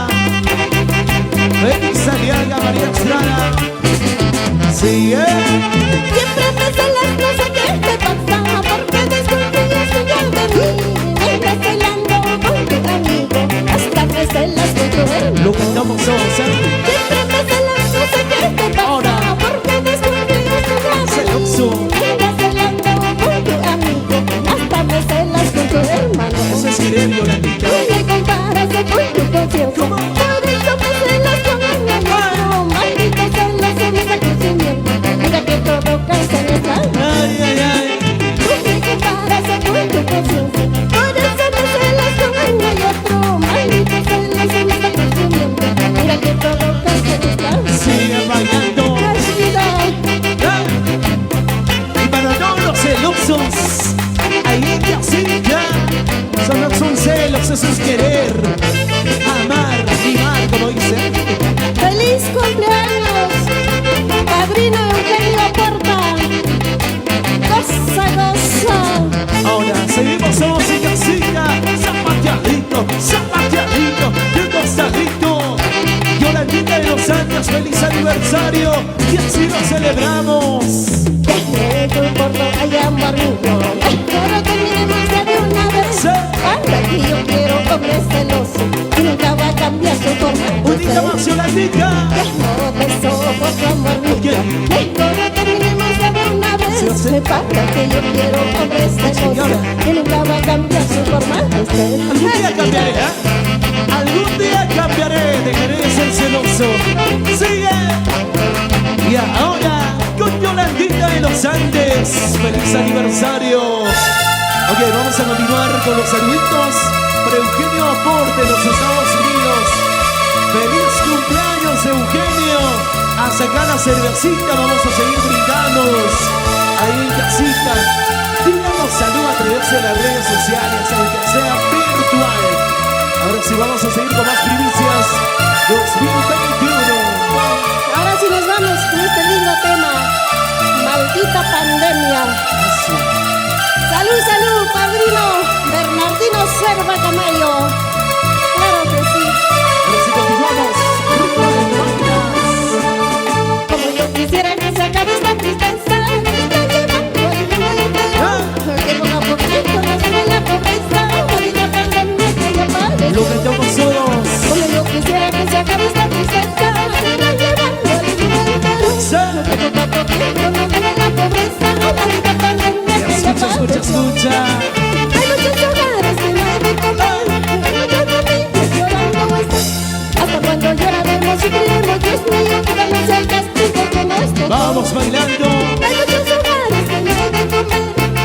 Félix Aliaga María Estrada. Sigue. Siempre me celas, no sé qué te pasa. Porque desconfías mucho de mí. Mientras bailando con tu amigo, hasta me celas con tu hermano. Lo cantamos todos, ¿eh? Siempre me celas, no sé qué te pasa. Ahora. Porque desconfías mucho de mí. Celoso. Mientras bailando con tu amigo, hasta me celas con tu hermano. Eso es Irene, Yolandita. Tú me comparas con tu conciencia. Por eso me celas con el engaño. Maldito celos en mis acontecimientos. Mira que todo cansa en esta. Ay, ay, ay. Tú me comparas con tu conciencia. Por eso me celas con uno y otro. Maldito celos en mis acontecimientos. Mira que todo cansa en esta. Sigue bailando. Y para todos los celosos, ahí ella eso es querer, amar, mimar, como dice. ¡Feliz cumpleaños, padrino Eugenio Porta! ¡Goza, goza! Ahora seguimos, somos y casita. Zapateadito, zapateadito, qué costadito. Yolandita de los Andes, feliz aniversario. Y así lo celebramos. Desde tu porto allá amarillo, pero terminemos ya de una vez. Sí. Anda que yo quiero hombre celoso y nunca va a cambiar su forma de Unita ser. más, Yolandita. No te soporto, amor mío. Mejor terminemos ya de una vez. Sí, sí. Me pasa que yo quiero hombre celoso Señora. que nunca va a cambiar su forma de ser. Algún día cambiaré, ¿eh? Algún día cambiaré, dejaré de ser celoso. ¡Sigue! Y ahora, con Yolandita de los Andes, feliz aniversario. Ok, vamos a continuar con los saluditos para Eugenio Aporte de los Estados Unidos. ¡Feliz cumpleaños, Eugenio! A sacar la cervecita, vamos a seguir brindándonos ahí en casita. Díganos salud a través de las redes sociales, aunque sea virtual. Ahora sí vamos a seguir con más primicias 2021. Ahora sí nos vamos con este lindo tema. Maldita pandemia. Salud, salud, padrino Bernardino Serva Camayo. Claro que sí. Ahora sí continuamos. Ritmo de bandas. Como yo quisiera que se acabe esta tristeza que está llevando el mundo entero. Que poco a poquito nos ve la pobreza. Maldita pandemia que ya padece. Lo cantamos todos. Como yo quisiera que se acabe esta tristeza que está llevando el mundo entero. Sí. Que poco a poquito nos ve la pobreza. Maldita pandemia que ya Escucha, escucha, padece. escucha. Hay muchos hogares que no hay de comer, hay muchas familias llorando están. Hasta cuando lloraremos y sufriremos, Dios mío, que no sea el castigo que nos tocó. Vamos bailando. Hay muchos hogares que no hay de comer,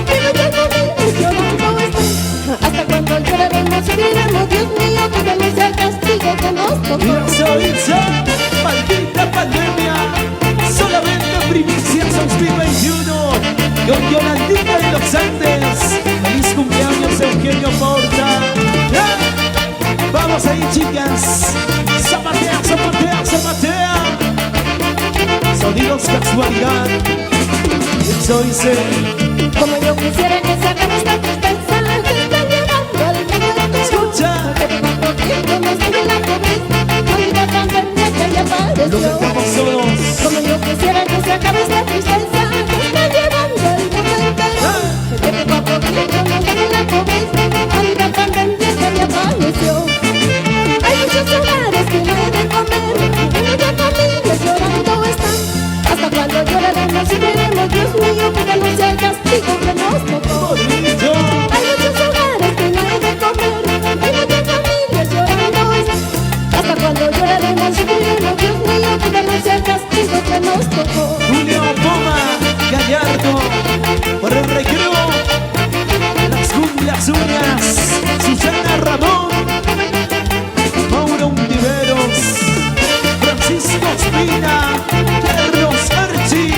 hay muchas familias llorando están. Hasta cuando lloraremos y sufriremos, Dios mío, que no sea el castigo que nos Y tocó. eso dice, maldita pandemia. Solamente primicias 2021. Con Yolandita de los Andes. Feliz cumpleaños, Eugenio Porta. Vamos ahí, chicas. Zapatea, zapatea, zapatea. Sonidos casualidad. Eso dice. Como yo quisiera que se acabe esta tristeza que está llevando al mundo entero. Escucha. Que poco a poquito nos sigue la pobreza. Maldita pandemia que ya Lo apareció. cantamos todos. Como yo quisiera que se acabe esta tristeza que está llevando el mundo entero. Que poco a poquito nos sigue la pobreza. Maldita pandemia que ya apareció. Hay muchos hogares que no hay de comer, hay muchas familias llorando están. Hasta cuando lloraremos y veremos, Dios mío, que no sea el castigo que nos tocó. Bonito. Hay muchos hogares que no hay de comer, hay muchas familias llorando están. Hasta cuando lloraremos y veremos, Dios mío, que no sea el castigo que nos tocó. Julio Poma Gallardo. Por el recreo. Las uñas. Susana Ramón. Mauro Untiveros, Francisco Espina, Carlos Archi,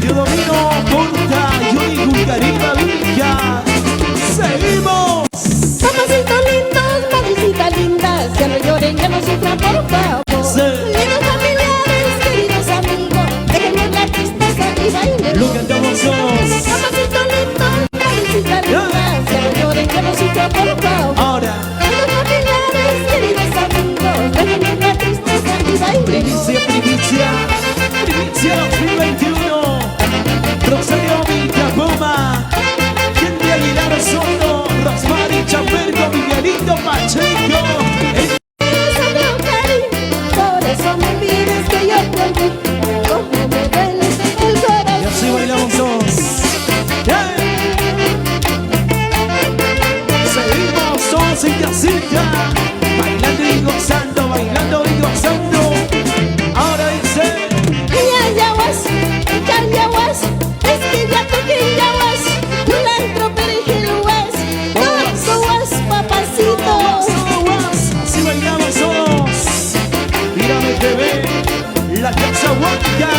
Teodomiro Porta, Johnny Gulgariba Villa. ¡Seguimos! Papacitos lindos, madrecitas lindas, ya no lloren, ya no sufran, por favor. Sí. Lindos familiares, queridos amigos, déjenme la tristeza y bailen. Lo cantamos todos. Papacitos lindos, madrecitas lindas, ya no lloren, ya no sufran, por favor. Ahora, Lindos familiares, queridos amigos, déjenme la tristeza y bailen. primicia, primicia, primicia 2021. Rosario Vilcapoma, Gente Aguilar Soto, Rosmary Chambergo, Miguelito Pacheco. Por eso me pides que yo te olvide, como me duele el Y corazón. así bailamos todos. ¡Yeah! Seguimos todos en casita, bailando y gozando, bailando y gozando. Ahora dice, Yayawas, es que ya te yawas, Tulantro Perigiluas, Todas papacitos. así bailamos todos. Mírame TV, la Casa Huanca,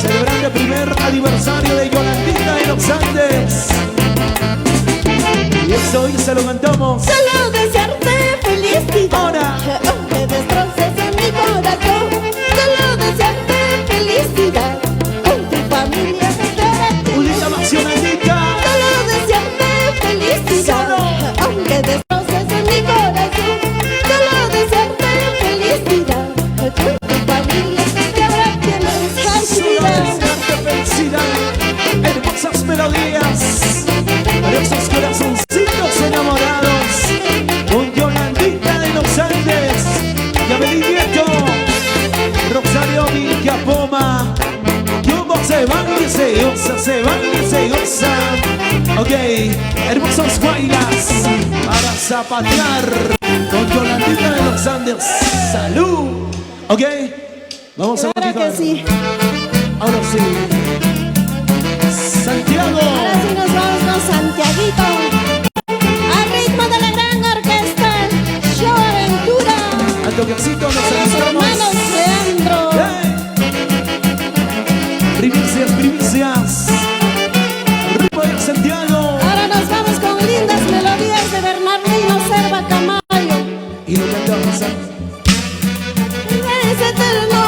celebrando el primer aniversario de Yolandita de los Andes. Y eso hoy se lo cantamos. Solo deseo Ok, hermosos guaylas para zapatear con Yolandita de los Andes. ¡Salud! Ok, vamos a Claro continuar. que sí. Ahora sí. Santiago. Ahora sí nos vamos con Santiaguito. Al ritmo de la gran orquesta Show Aventura. Al toquecito nos Los alistamos. hermanos Leandro. ¡Hey! Primicias, primicias. Ritmo de Santiago. Ahora nos vamos con lindas melodías de Bernardino Serva Camayo. Y lo cantamos a... Es eterno,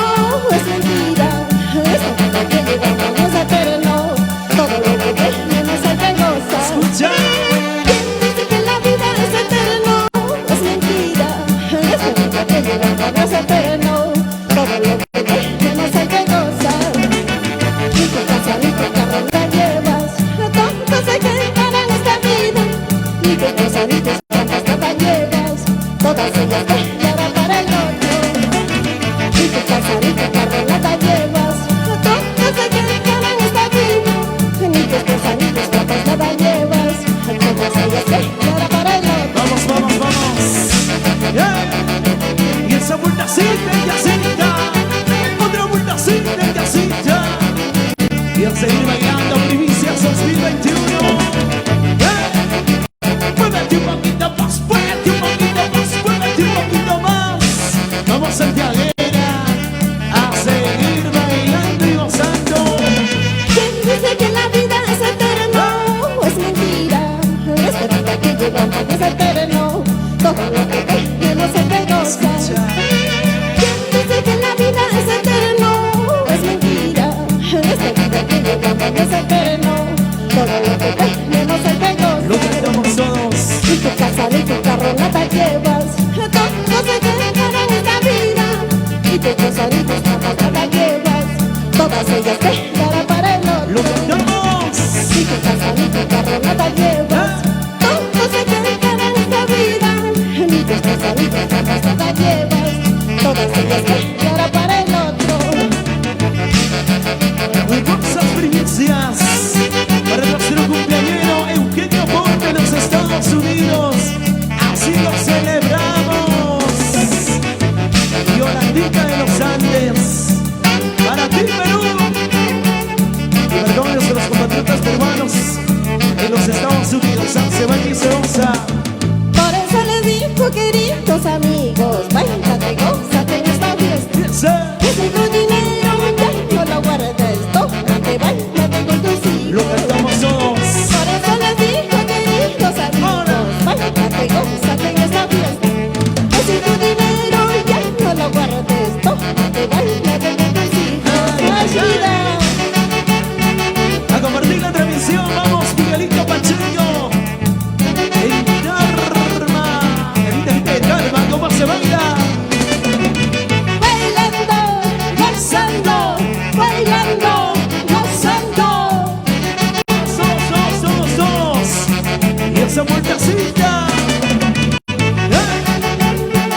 es mentira. Es lo que llevamos, es eterno. Todo lo que tenemos hay que gozar. Escucha. ¿Quién dice que la vida es eterno? Es mentira. Es lo que llevamos, es eterno. Todo lo que tenemos hay que gozar. Ni tu casa ni tu carro te llevas. Tontos se quedan en esta vida. Ni tu cosa ni tus plantas no te llevas. Todas ellas te llevan para el otro. Ni tu casa ni tu carro no te llevas. Tontos se quedan en esta vida. Ni tus cosas ni tus plantas no te llevas. Todas ellas te llevan para el otro. Vamos, vamos, vamos. Yeah. Y esa vueltacita y casita. Otra vueltacita y casita. Y al seguir bailando primicias 2021. Yeah. Muévete un poquito más, muévete un poquito más, muévete un poquito más. Vamos Santiaguera a seguir bailando y gozando. ¿Quién dice que la vida es eterna? Es mentira. Esta vida que llevamos es eterno. Todo lo que tenemos hay que gozar. ¿Quién dice que la vida es eterno? Es mentira. Esta vida que llevamos es eterno. Todo lo que tenemos hay que Lo gozar. cantamos todos. Ni tu casa ni tu carro no te llevas. Todos se quedan en esta vida. Ni tu cosa ni tus papas no te llevas. Todas ellas te darán para el Lo otro. cantamos. Ni tu casa ni tu carro no te llevas. Todos se quedan en esta vida. Ni tus cosas ni tus papas no te llevas. Todas ellas te darán para el otro. Hermosas primicias para nuestro cumpleañero Eugenio Porte de los Estados Unidos. Así lo celebramos. Yolandita de los Andes. Para ti, Perú. Y para todos nuestros compatriotas peruanos en los Estados Unidos. Se va y se goza. Por eso les digo, queridos amigos, bailate, gózate en esta fiesta. Piensa. Ese tu dinero ya no lo guardes, tómate, bailate con tus Lo hijos. cantamos todos. Por eso les digo, queridos amigos, bailate, gózate en esta fiesta. Ese tu dinero ya no lo guardes, tómate, bailate con tus hijos. ¡Más vida! A compartir la transmisión, vamos, Miguelito Pacheco. El Karma. El Karma, ¿cómo se baila? Bailando, gozando, bailando, gozando. Dos. Y esa vueltacita.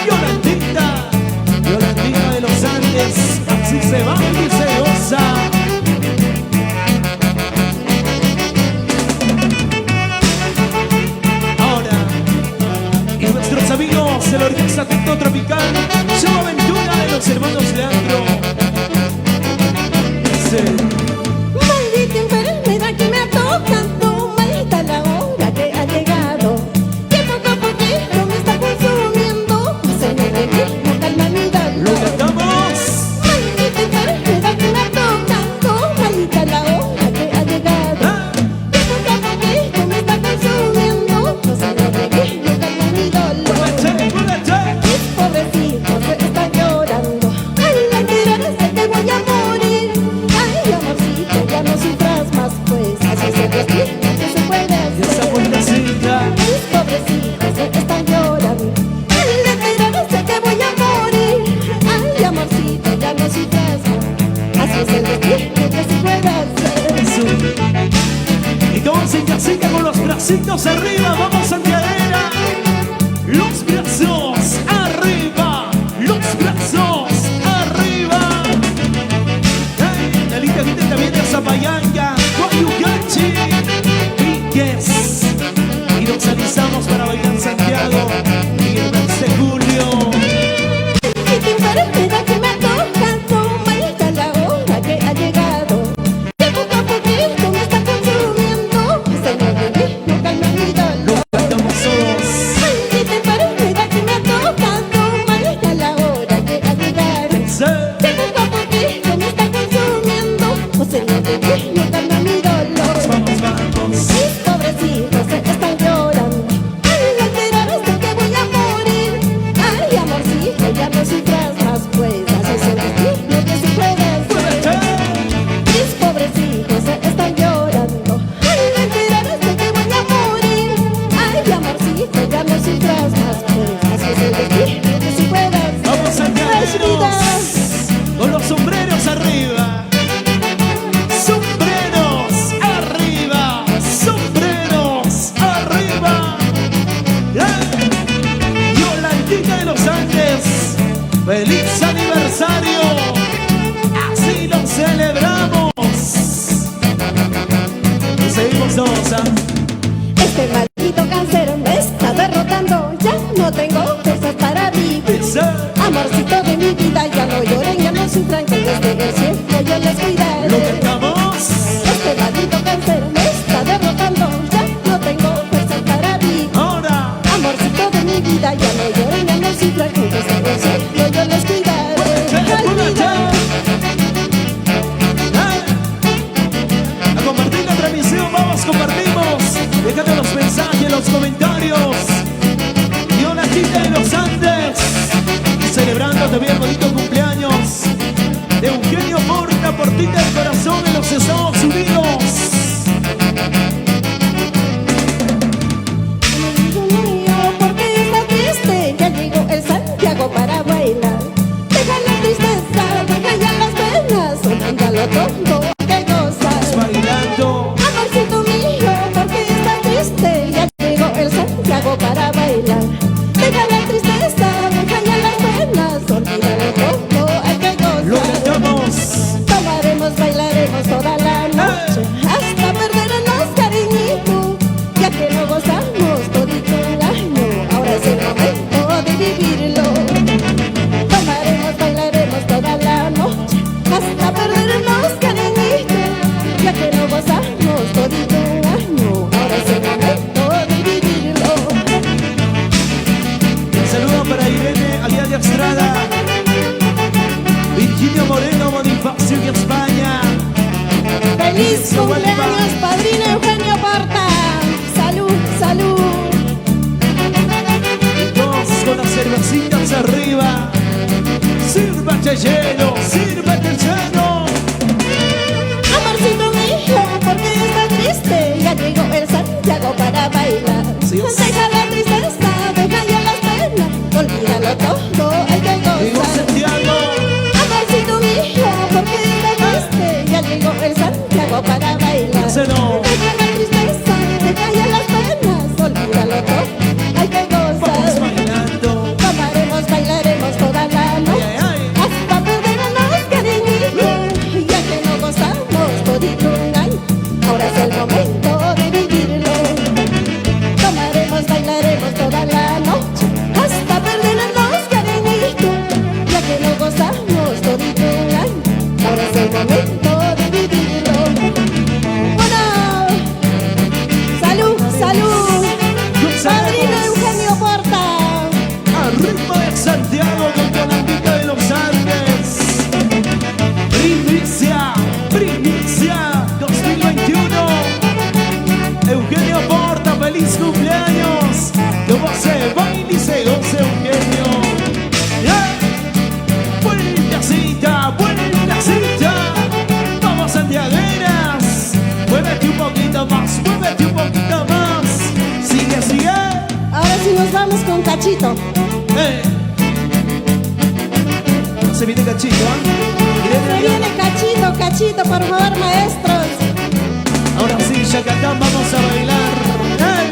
Yolandita. Yolandita de los Andes. Así se va y se goza. Ahora, y nuestros amigos de la Orquesta Tecno Tropical, Show Aventura de los hermanos Leandro. Dice, Maldita enfermedad que me ha tocado, maldita la hora que ha llegado, que poco a poquito me está consumiendo. Señor de mí, calma mi lo dolor. cantamos. Maldita enfermedad que me ha tocado, maldita la hora que ha llegado, que poco a poquito me está consumiendo. Señor de mí, calma mi dolor. Mis pobrecitos se están llorando. Ay, la tirada sé que voy a morir. Ay, amorcito, ya no sufras más, pues así es el destino que se puede Y esa hacer. vueltacita. Mis pobrecitos se están llorando. Ay, la tirada sé que voy a morir. Ay, amorcito, ya no sufras más. Así es el destino que se puede hacer. Y todos en casita con los bracitos arriba, vamos Santiaguera. Los brazos arriba, los brazos arriba. Hey, la linda gente también de Zapayanga, Guayucachi, Piques. para bailar Santiago y el mes de julio. Y te parece que me toca, toma ya la hora que ha llegado. Que poco a poquito me está consumiendo. Señor bebé, no calma mi dolor. Lo cantamos todos. Y te parece que me toca, toma ya la hora que ha llegado. Sí. Que poco a poquito me está consumiendo. Señor bebé, no calma mi dolor. Vamos, vamos. Mis pobres hijos están llorando. Ay, no enterarse que voy a morir. Ay, amorcito, ya no sufras más, pues así es el destino que si puedes ser. Mis pobres hijos están llorando. Ay, no enterarse que voy a morir. Ay, amorcito, ya no sufras más, pues así es el destino que si puedes ser. Vamos santiagueros, con los sombreros arriba. Sombreros arriba, sombreros arriba. Yolandita de los Andes, feliz aniversario. Así lo celebramos. Y seguimos todos, ¿ah? Este maldito cáncer me está derrotando. Ya no tengo fuerzas para vivir. Amorcito de mi vida, ya no lloren, ya no sufran, que desde el cielo yo les Lo cuidaré. cantamos. Este maldito cáncer me está derrotando. Ya no tengo fuerzas para vivir. Ahora, Amorcito de mi vida, ya no lloren, ya no sufran, que desde el cielo yo les cuidaré. a compartir la transmisión, vamos, compartimos. Déjate los mensajes, los comentarios. Yolandita de los Andes, celebrando también el bonito cumpleaños de Eugenio Porta, Portita del Corazón en los Estados Unidos. Amigo mío, ¿por qué estás triste? Ya llegó el Santiago para bailar. Deja la tristeza, deja ya las penas, olvídalo todo, que gozar. Bailando, Amorcito mío, ¿por qué estás triste? Ya llegó el Santiago para bailar. Deja la tristeza, deja ya las penas, olvídalo todo, hay que lo gozar. cantamos. Tomaremos, bailaremos toda la noche hasta perdernos cariñito, ya que no gozamos todito el año, ahora es el momento de vivirlo. Tomaremos, bailaremos toda la noche hasta perdernos cariñito, ya que no gozamos todito el año, ahora es el momento de vivirlo. Un saludo para Irene Aliade Estrada, Virginia Moreno, Bonifacio de España. ¡Feliz cumpleaños, padrino Eugenio Porta! ¡Salud, salud! Y todos con las cervecitas arriba. Sírvate hielo, sírvate lleno. Amorcito mío, ¿por qué estás triste? Ya llegó el Santiago para bailar. Sí, sí. Deja la tristeza, deja ya las penas, olvídalo todo, hay que Digo gozar. Santiago, Amorcito mío, ¿por qué estás triste? Ya llegó el Santiago para bailar. díselo. Deja la tristeza, deja ya las penas, olvídalo todo, hay que Vamos gozar. bailando. Tomaremos, bailaremos toda la noche Ay, ay, ay. hasta perdernos cariñito, ya que no gozamos todito un año, ahora es el momento de vivirlo. Tomaremos, bailaremos toda la noche hasta perdernos cariñito, ya que no gozamos todito un año, ahora es el momento de vivirlo. Bueno, salud, salud, padrino Eugenio Porta. Al ritmo de Santiago con Yolandita de los Andes. Primicia, primicia 2021. Eugenio Porta, feliz cumpleaños. Que se baile y se goce, Eugenio. ¡Yeah! Vueltacita, vueltacita. Vamos, santiagueras. Muévete un poquito más, muévete un poquito más. Sigue, sigue. Ahora sí nos vamos con Cachito. No se viene Cachito, ¿ah? Se viene Cachito, Cachito, por favor, maestros. Ahora sí, Yacatán, vamos a bailar. ¡Eh!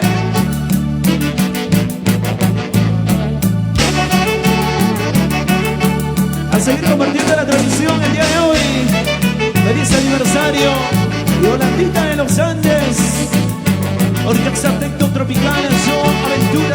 A seguir compartiendo la transmisión el día de hoy. Feliz aniversario. Yolandita de los Andes. Orquesta Tecno Tropical, show Aventura.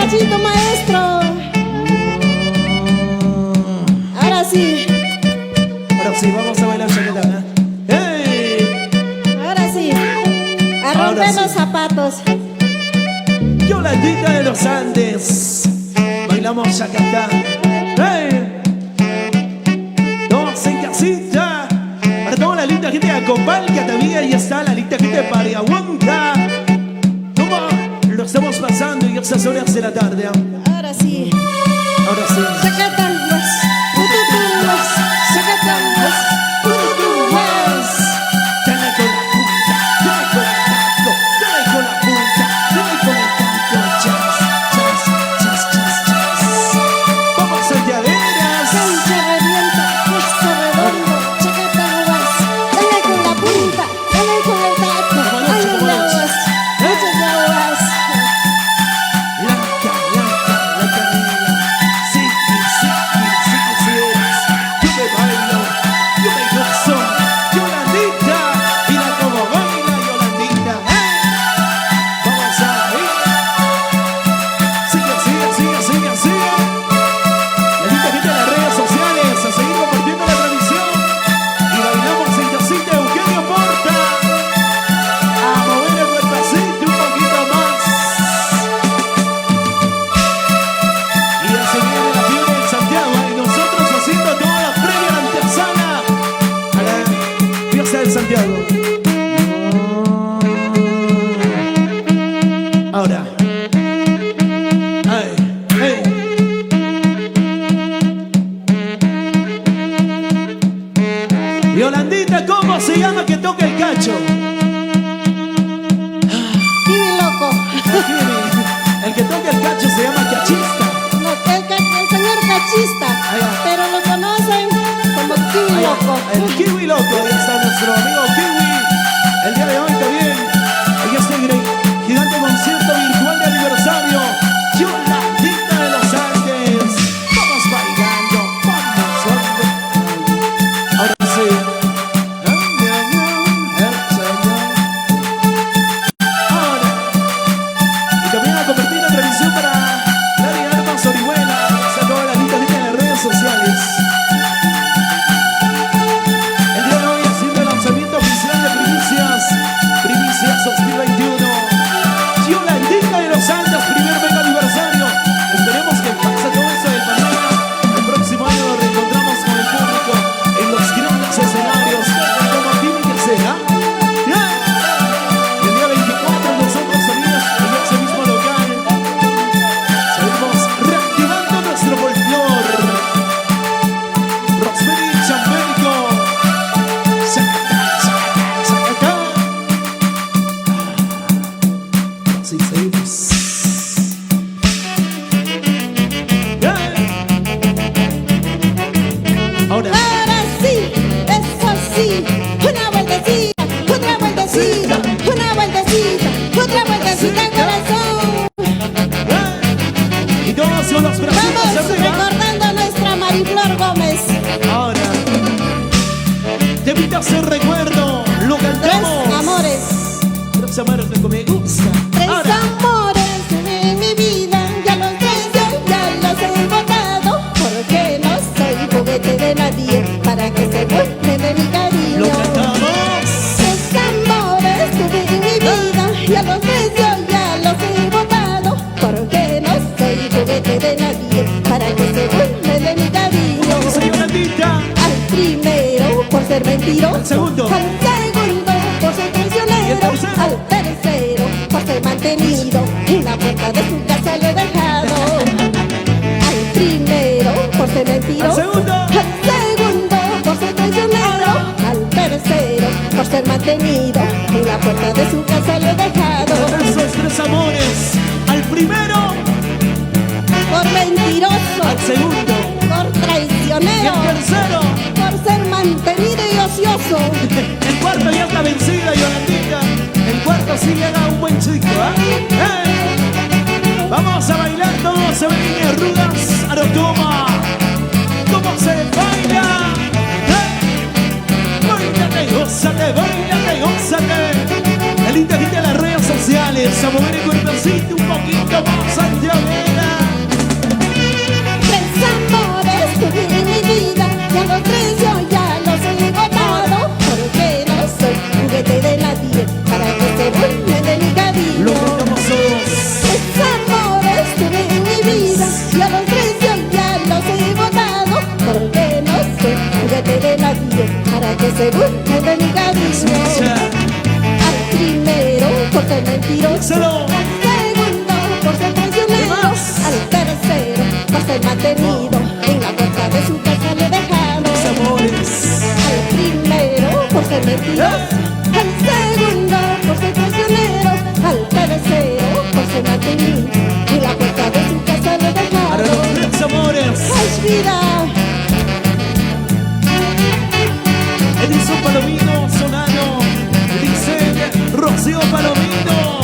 cachito, maestro. Ahora sí. Ahora sí, vamos a bailar chaquetana. ¡Hey! Ahora sí. A Ahora romper sí. los zapatos. Yolandita de los Andes. Bailamos chacatá. ¡Hey! Todos en casita. Para toda la linda gente de Acopalca también. Ahí está la linda gente de Pariahuanca. ¿Cómo lo estamos pasando en estas horas de la tarde? Ahora sí. Ahora sí. Zacatangos, tututungos, zacatangos, tututungos. Dale con la punta, dale con el taco, dale con la punta, dale con el taco. Chas, chas, chas, chas, chas. Vamos santiagueras. Cancha revienta, puesto redondo, zacatangos. Dale con la punta, dale con el taco. Hay aguas, muchas aguas. Blanca, blanca, blanca negra. Sí, sí, sí, quisieras. Yo me bailo, yo me gozo. Yolandita, mira cómo baila Yolandita. Vamos a ir. Sigue, sigue, sigue, sigue, sigue. La linda gente de las redes sociales a seguir compartiendo la transmisión. Y bailamos en casita Eugenio Porta. A mover el cuerpacito un poquito más. Y ya se viene la fiebre en Santiago y nosotros haciendo toda la previa, la antesala a la fiesta de Santiago. Ahora. Ay, hey. Yolandita, ¿cómo se llama que toca el cacho? Kiwi loco. El que toca el cacho se llama cachista. No, el señor cachista. Ahí va. Pero lo conocen como Kiwi Ahí va, loco. el Kiwi Loco, ahí está nuestro amigo Kiwi. El día de hoy también, en este gigante concierto virtual de aniversario, Yolandita de los Andes. Vamos bailando, vamos bailando. Ahora sí. Ahora. Y también a convertir la transmisión para Lari Armas Orihuela, a toda la linda gente de las redes sociales. El día de hoy haciendo el lanzamiento oficial de Primicias 2021. Yolandita de los Andes, primer mega aniversario. Esperemos que pase todo eso de pandemia. El próximo año nos reencontramos con el público en los grandes escenarios, como tiene que ser, ¿ah? Y el día 24 nosotros salimos en ese mismo local. Seguimos reactivando nuestro folclore. Rosemary Chambérico. Zacatá, zacatá, zacatá. Así seguimos. Ahora. Ahora sí, eso sí. Una vueltecita, otra vueltecita, una vueltecita, otra vueltecita, corazón. Y todos con los bracitos Vamos arriba. recordando a nuestra Mariflor Gómez. Ahora. Te invito a hacer recuerdo. Lo Tres cantamos. amores. Tres amores que me gusta. Tres Ahora. amores en mi vida, ya los tres yo ya los he votado. Porque no soy juguete de nadie para que se burlen de mi cariño. Lo cantamos. Tres amores tuve en mi vida, ya los tres yo ya los he votado. Porque no soy juguete de nadie para que se burlen de mi cariño. Dice Yolandita. Al primero por ser mentiroso, Al segundo. por ser traicionero, ¿Y el tercero? al tercero por ser mantenido, en la puerta de su casa lo he dejado. Al primero por ser mentiroso, Al segundo. por ser traicionero, al tercero por ser mantenido, en la puerta de su casa lo he dejado. Esos tres amores. Al primero. Por mentiroso, Al segundo. por Y traicionero, al tercero. por ser mantenido y ocioso. El cuarto ya está vencida, Yolandita. El cuarto sí llega un buen chico, ¿ah? Vamos a bailar todos, se ven líneas rudas. A lo toma. ¿Cómo se baila? Báilate, gózate, báilate, gózate. La linda gente de las redes sociales. A mover el cuerpecito un poquito más, Santiago. díselo. Al segundo por ser traicionero, al tercero por ser mantenido, en la puerta de su casa le dejaron. Mis amores. Al primero por ser mentiroso, al segundo por ser traicionero, al tercero por ser mantenido, en la puerta de su casa le Para los dejaron. tres amores. Ay, vida. Edison Palomino, Sonano, dicen Rocío Palomino.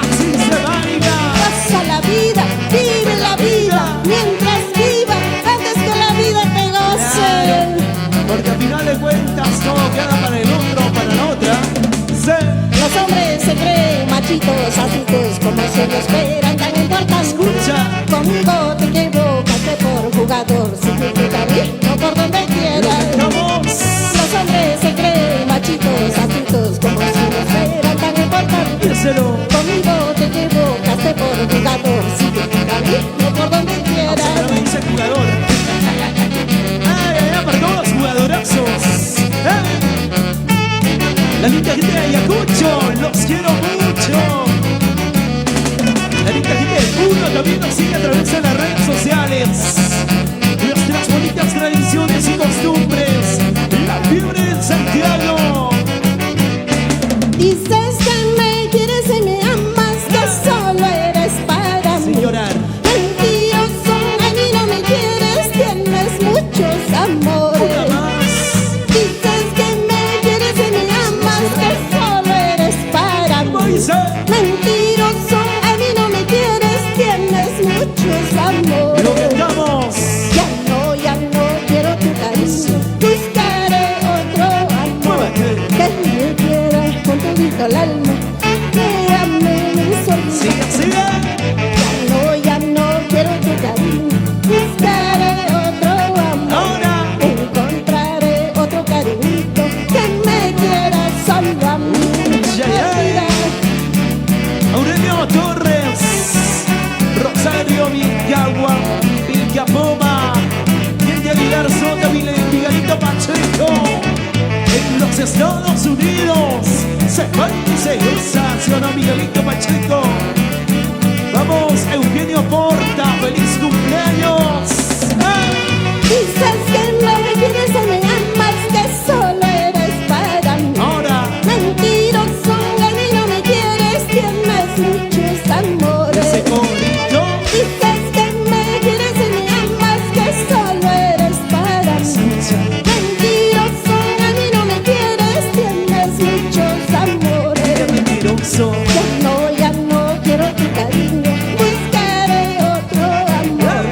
Así se baila. Pasa la vida, vive la vida, mientras viva, antes que la vida te goce. Porque al final de cuentas todo queda para el otro, para la otra. Sí. Los hombres se creen machitos, astutos, como se lo esperan, tan importantes. Escucha. Conmigo te equivocaste por jugador, significa no por donde quieras. Vamos. Los hombres se creen machitos, astutos, como se lo esperan, tan importantes. Díselo. Conmigo te equivocaste por jugador, significa no por donde Pero quieras. me dice jugador. Ay, ay, ay, para todos los jugadorazos. La linda gente de Ayacucho, los quiero mucho. La linda gente del mundo también nos sigue a través de las redes sociales. Nuestras bonitas tradiciones y costumbres. La fiebre en Santiago. Dices que me quieres y me amas, que solo eres para mí. Sin llorar. Mentiroso, a mí no me quieres, tienes muchos Una amores. más. Dices que me quieres y me amas, que solo eres para mí. Moisés. Mentiroso, a mí no me quieres, tienes muchos Lo amores. cantamos. Ya no quiero tu cariño, buscaré otro amor Muévete. que me quiera con todito el alma, que ame mi sonrisa. Sigue, sigue. Ya no quiero tu cariño, buscaré otro amor. Ahora. Encontraré otro cariñito que me quiera solo a mí. Ya, ya. Aurelio Torres, Rosario Vilcagua, Vilcapoma, Diente Aguilar Sota, Miguelito Pacheco. En los Estados Unidos se va y se goza, ¿sí o no, Miguelito Pacheco? Vamos, Eugenio Porta, feliz cumpleaños. Dices que me quieres y me amas, que solo eres para mí. Ahora, Mentiroso, a mí no me quieres, tienes muchos ese amores. corito. Dices que me quieres y me amas, que solo eres para mí. Mentiroso, a mí no me quieres, tienes muchos amores. Mentiroso. Ya no quiero tu cariño, buscaré otro amor.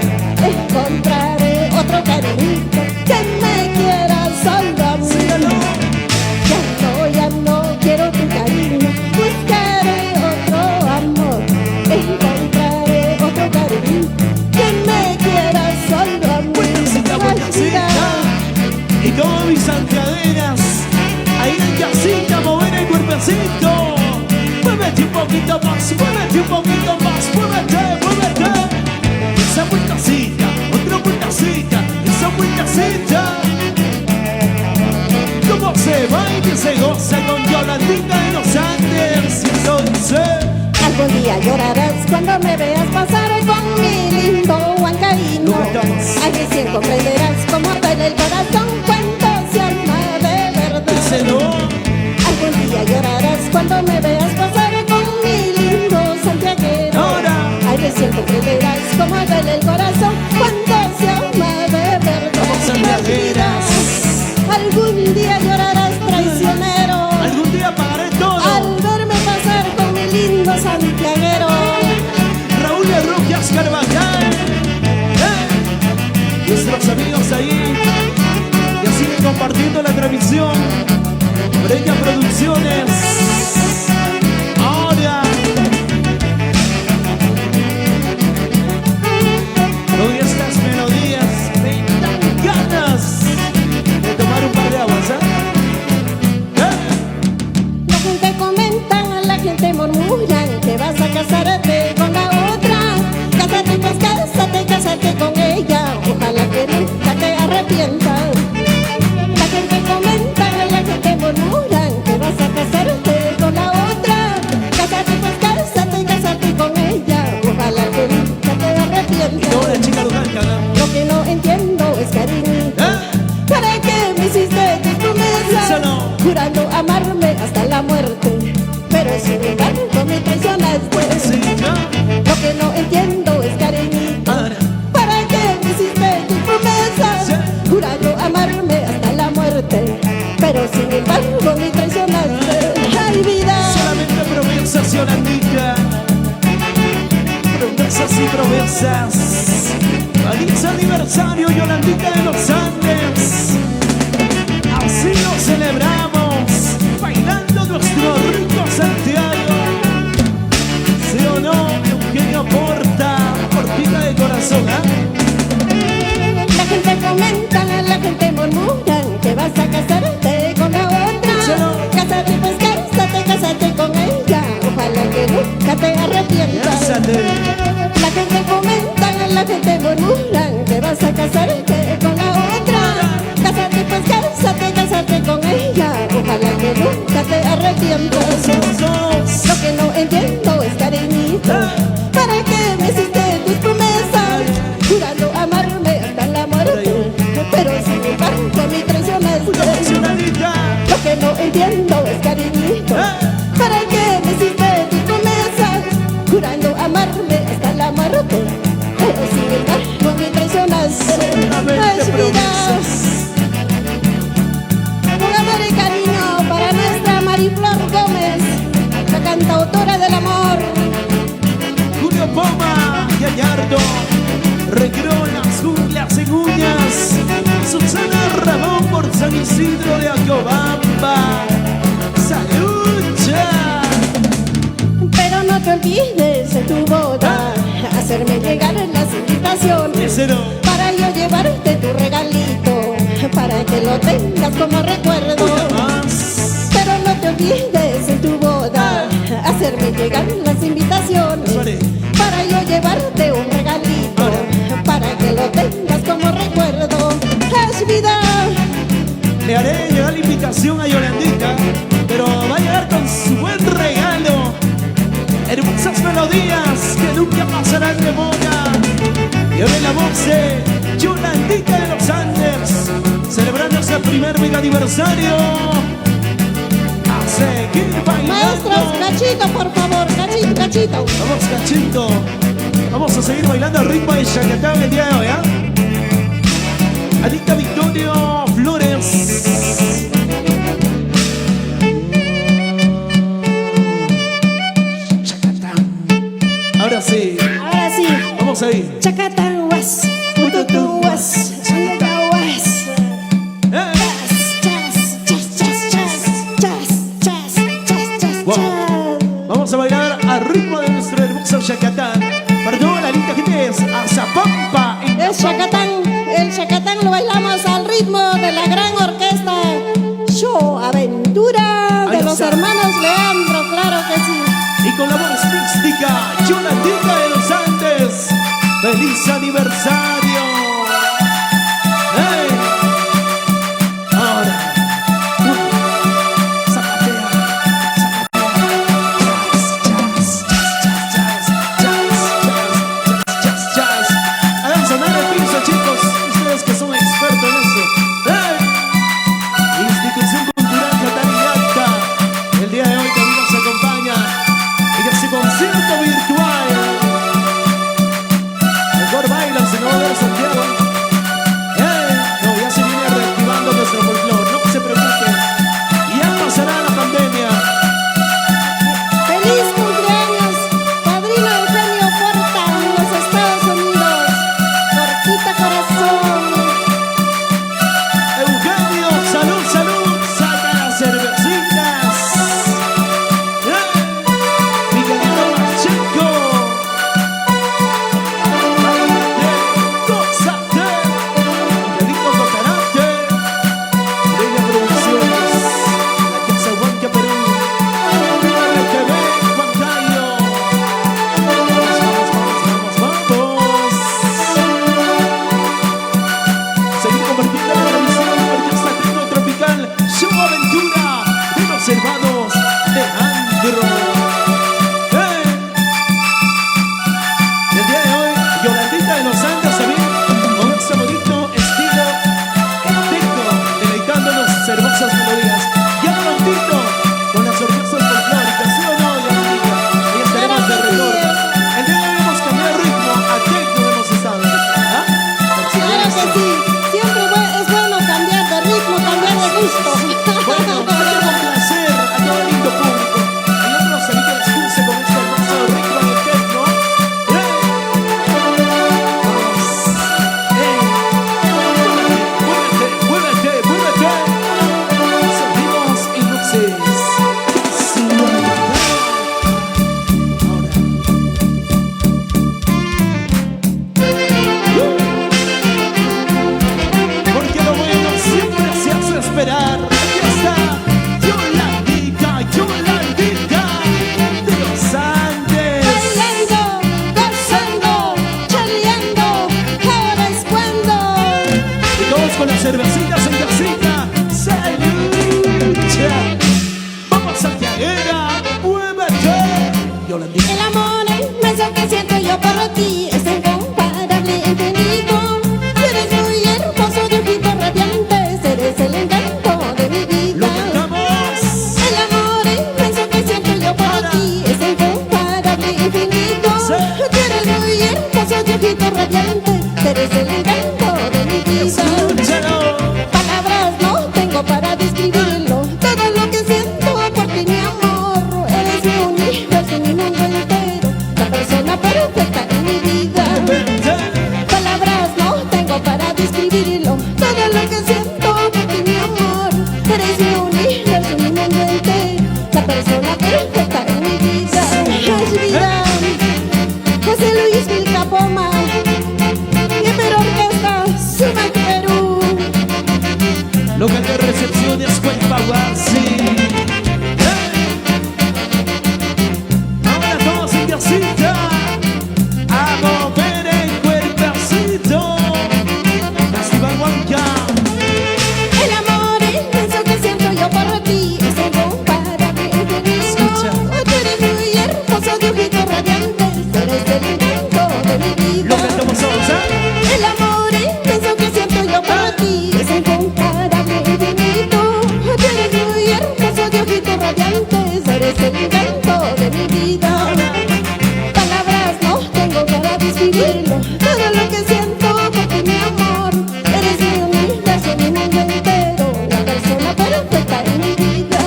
Encontraré otro cariñito que me quiera solo a mí. Sígalo. Ya no quiero tu cariño, buscaré otro amor. Encontraré otro cariñito que me quiera solo a mí. Buenasita, buenasita. Y todas mis zancaderas, ahí en casita, mover el cuerpecito. Muévete un poquito más, muévete un poquito más, muévete, muévete. Esa vueltacita, otra vueltacita, esa vueltacita. Cómo se baila y se goza con Yolandita de los Andes. Y eso dice. Algún día llorarás cuando me veas pasar con mi lindo Huancaíno. Lo cantamos. Al recién comprenderás cómo duele el corazón cuando se ama de verdad. Díselo. Algún día llorarás cuando me veas pasar con mi lindo santiaguero. Ahora. Al recién comprenderás cómo duele el corazón cuando se ama de verdad. Vamos, santiagueras. Algún día llorarás traicionero. Algún día pagaré todo. Al verme pasar con mi lindo santiaguero. Raúl de Rojas Carvajal. Nuestros amigos ahí que siguen compartiendo la transmisión. Breña Producciones. Ahora. promesas y promesas. Feliz aniversario, Yolandita de los Andes. Así lo celebramos, bailando nuestro rico Santiago. ¿Sí o no, Eugenio Porta? Portita de corazón, ¿eh? La gente comenta, la gente murmura que vas a casarte con la otra. Cásate pues cásate con ella. Ojalá que nunca te arrepientas. Cásate. La gente comenta, la gente murmura que vas a casarte con la otra. Cásate pues cásate con ella. Ojalá que nunca te arrepientas. Lo que no entiendo es, cariñito, ¿para qué me hiciste tus promesas? Jurando amarme hasta la muerte, pero sin embargo me traicionaste. Lo que no entiendo es, cariñito, ¿para qué me hiciste tus promesas? Jurando amarme hasta la muerte, pero sin embargo me traicionaste. Ay, vida. Un amor y cariño para nuestra Mariflor Gómez, la cantautora del amor. Julio Poma, Gallardo, Recreo en las junglas en Uñas, Susana Ramón por San Isidro de Acobamba. ¡Salucha! Pero no te olvides de tu boda, hacerme llegar las invitaciones, Ese no. para yo llevarte tu regalito, para que lo tengas como recuerdo. Más. Pero no te olvides de tu boda, hacerme llegar las invitaciones, Vale. para yo llevarte un regalito, para que lo tengas como recuerdo. Es vida. Le haré llegar la invitación a Yolandita, pero va a llegar con su buen regalo. Hermosas melodías que nunca pasarán de moda. Y ahora en la voz de Yolandita de los Andes, celebrando ese primer mega aniversario. A seguir bailando. Maestros, cachito, por favor, cachito. Vamos, cachito. Vamos a seguir bailando al ritmo de Chacatán el día de hoy, ¿eh? Adicta Victorio Flores. Chacatán. Ahora sí, Ahora sí. vamos ahí. Chacatán was, tutu was, chacatán was. Wow. Vamos a bailar al ritmo de nuestro hermoso Chacatán. Para toda la linda gente es Azapampa. El chacatán lo bailamos al ritmo de la gran orquesta Show Aventura de Ahí los está. hermanos Leandro, claro que sí. Y con la voz mística, Yolandita de los Andes. ¡Feliz aniversario! ¡Hey! Ahora. Zapatea. Jazz. Hagan sonar el piso, chicos. Ustedes que son expertos en eso. ¡Hey! Institución Cultural Catarigata. El día de hoy también nos acompaña en ese concierto virtual. Mejor bailan, si no va a ver Santiago. No, ya se viene reactivando nuestro folclore, no se preocupen. Ya pasará la pandemia. Feliz cumpleaños, padrino Eugenio Porta en los Estados Unidos. Portita corazón. Eugenio, salud, saca las cervecitas. Miguelito Pacheco. 20, 2, ti es incomparable, infinito. Eres muy hermoso, de ojitos radiantes, eres el encanto de mi Lo vida. cantamos. El amor inmenso que siento yo por ti es incomparable, infinito. Sí. Tú eres muy hermoso, de ojitos radiantes, eres el encanto de mi vida. Escúchalo. Palabras no tengo para describirlo, todo lo que siento por ti, mi amor. Eres mi universo, mi mundo entero, la persona perfecta en mi vida. Palabras no tengo para describirlo, todo lo que siento por ti, mi amor. Eres mi universo, mi mundo entero, la persona perfecta en mi vida. Es vida. José Luis Vilcapoma, Guerrero Orquesta, Sumac, Perú. Local de recepciones Cuenpaguasi. Ahora todos en casita a mover el cuerpecito. Festival Huanca. El amor inmenso que siento yo por ti es incomparable, infinito. Escucha. Tú eres muy hermoso, de ojitos radiantes, eres el encanto de mi vida. Lo cantamos todos, ¿eh? El amor inmenso que siento yo por ti es incomparable, infinito. Tú eres muy hermoso, de ojitos radiantes, eres el encanto de mi vida. Palabras no tengo para describirlo, todo lo que siento por ti, mi amor. Eres mi universo, mi mundo entero, la persona perfecta en mi vida.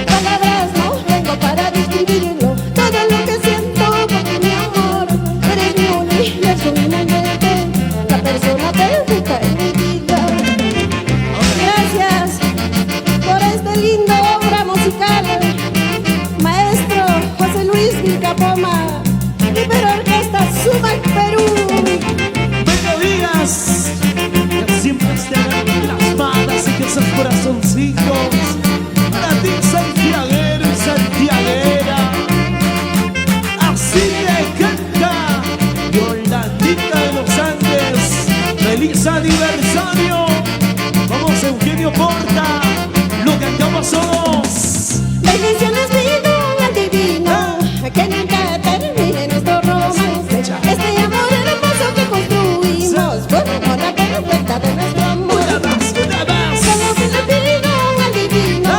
Palabras no tengo para describirlo, todo lo que siento por ti, mi amor. Eres mi universo, mi mundo entero, la persona perfecta en mi vida. Gracias por esta linda obra musical, maestro José Luis Vilcapoma, Guerrero Orquesta, Sumac, Perú. Melodías que siempre estarán plasmadas en esos corazoncitos. Para ti, santiaguero y santiaguera. Así le canta Yolandita de los Andes. ¡Feliz aniversario! Vamos, Eugenio Porta. Lo cantamos todos. Bendiciones, mi don divino, que nunca termine nuestro romance. Este amor hermoso que construimos, formó la perfecta de nuestro amor. Una más. Solo se le pido al divino,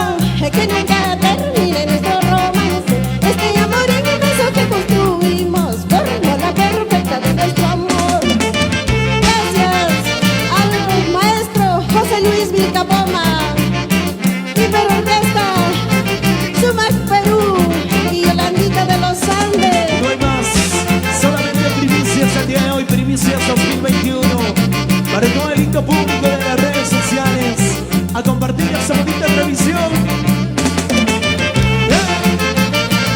que nunca termine nuestro romance. Este amor inmenso que construimos, formó la perfecta de nuestro amor. Gracias al maestro José Luis Vilcapoma, Guerrero Orquesta, Sumac, Perú, y Yolandita de los Andes. No hay más, solamente primicias al día de hoy, primicias 2021. Para todo el lindo público de las redes sociales, a compartir esa bonita revisión.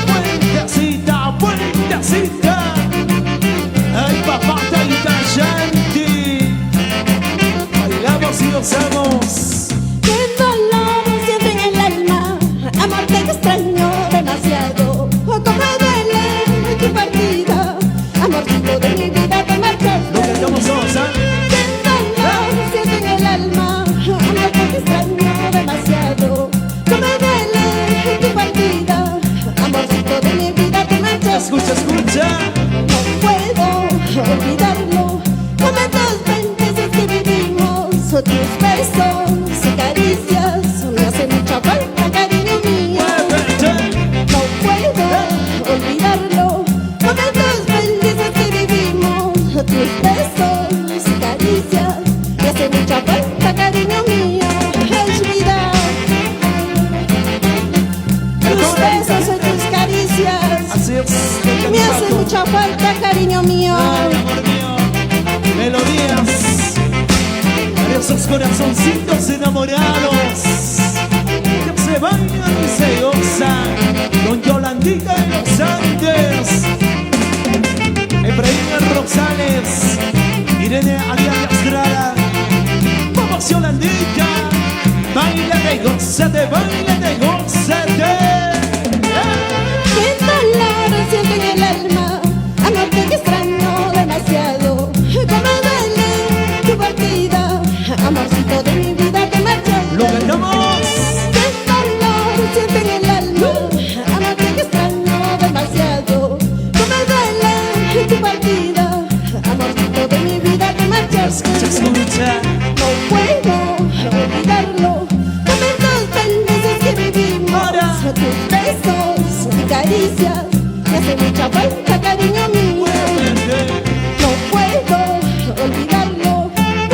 Puentecita, puentecita, ay papata y callanti. Bailamos y gozamos. Qué dolor siento en el alma, amor te extraño demasiado. Como duele tu partida, amorcito de mi vida te marchaste. Lo cantamos todos, ¿ah? Qué dolor siento en el alma, amor te extraño demasiado. Como duele tu partida, amorcito de mi vida te marchaste. Escucha, escucha. No puedo olvidarlo, momentos felices que vivimos, tus besos y caricias me hacen mucha falta, cariño mío. No puedo olvidarlo, momentos felices que vivimos, tus besos y caricias me hacen mucha falta, cariño mío. Es vida, tus besos y tus caricias Así es. me hace mucha falta, cariño mío. Ay, amor mío, melodías para esos corazoncitos enamorados que se bailan y se gozan con Yolandita de los Andes, Efraín Rosales, Irene Aliaga Estrada. Vamos, Yolandita, bailate, gózate, bailate, gózate. Qué dolor siento en el alma, amor te extraño demasiado. Como duele tu partida, amorcito de mi vida te marchaste. Lo cantamos. Qué dolor siento en el alma, amor te extraño demasiado. Como duele tu partida. vida, amorcito de mi vida, te marchaste. Escucha. No puedo olvidarlo, momentos felices que vivimos. Ahora. Tus besos y caricias me hacen mucha falta, cariño mío. No puedo olvidarlo,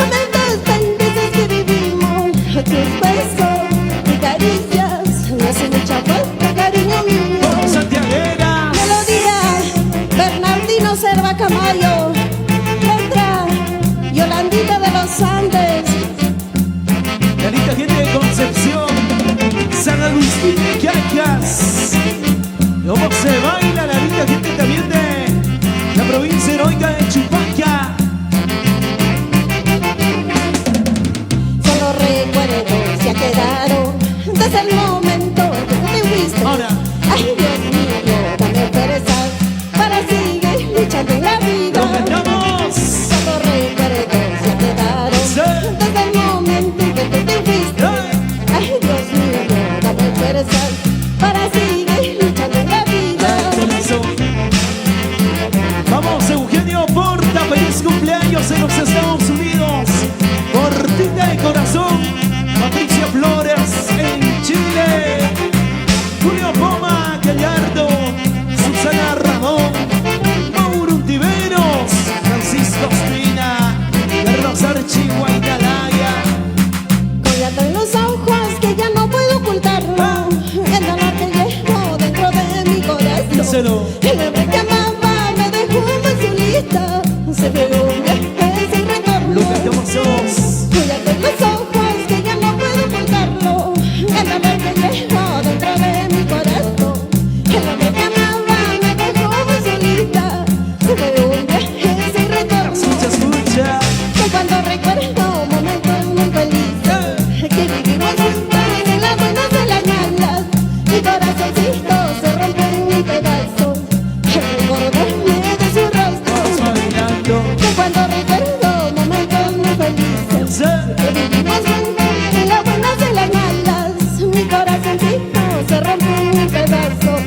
momentos felices que vivimos. Tus besos y caricias me hacen mucha falta, cariño mío. Vamos, santiaguera. Melodía, Bernardino Serva Camayo. Letra, Yolandita de los Andes. La linda gente de Concepción, San Agustín de Quiacas. ¿Cómo se baila la linda gente también de la provincia heroica de Chupaca? Solo recuerdos se quedaron desde el momento que te fuiste. Ahora. Ay, Dios mío, dame fuerzas para seguir luchando en la vida. ¡Lo cantamos! Solo recuerdos se quedaron Sí. desde el momento en que te fuiste. Ay, Dios mío, dame fuerzas para seguir luchando en la vida. Vamos, Eugenio Porta, feliz cumpleaños en los Estados Unidos. Cortita de corazón, Patricia Flores en Chile. Julio Poma, Gallardo, Susana Ramón, Mauro Untiveros, Francisco Ospina, Rosar Chihuahua y Talaya. Con llanto en los ojos que ya no puedo ocultarlo, el dolor que llevo dentro de mi corazón. Díselo. El hombre que amaba me dejó muy solita, se fue un viaje sin retorno. Lo cantamos todos. Con llanto en los ojos que ya no puedo ocultarlo, el dolor que llevo dentro de mi corazón. El hombre que amaba me dejó muy solita, se fue un viaje sin retorno. Escucha, escucha. Que cuando recuerdo momentos muy felices que vivimos juntos en las buenas y las malas, mi corazoncito se rompe en mil pedazos al recordarme de su rostro. Vamos bailando. Que cuando recuerdo momentos muy felices Sí. que vivimos juntos en las buenas y las malas, mi corazoncito se rompe en mil pedazos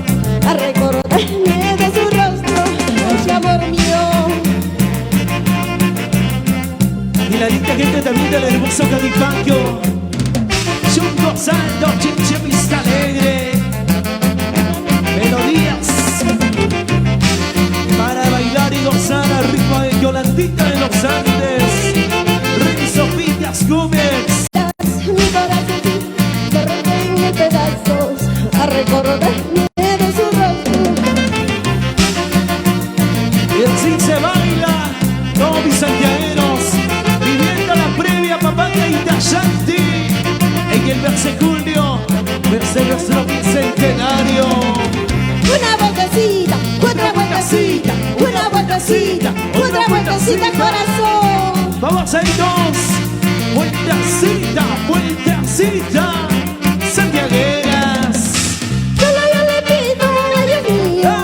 al recordarme de su rostro. Ay, amor mío. Y la linda gente también del hermoso Califacio. Chungo Santo, Chinche Vista Alegre. Melodías para bailar y gozar al ritmo de Yolandita de los Andes. Renzo Villas Gómez. Mi corazoncito se rompe en mil pedazos a recordarme de su rostro. Y así se baila, todos mis santiagueros, viviendo la previa Papaya y Tashanti. En el mes de julio, mes de nuestro bicentenario. Una vueltecita, otra vueltecita, una vueltecita, otra vueltecita, corazón. Vamos a ir todos, vueltecita, vueltecita, santiagueras. Solo yo le pido a Dios mío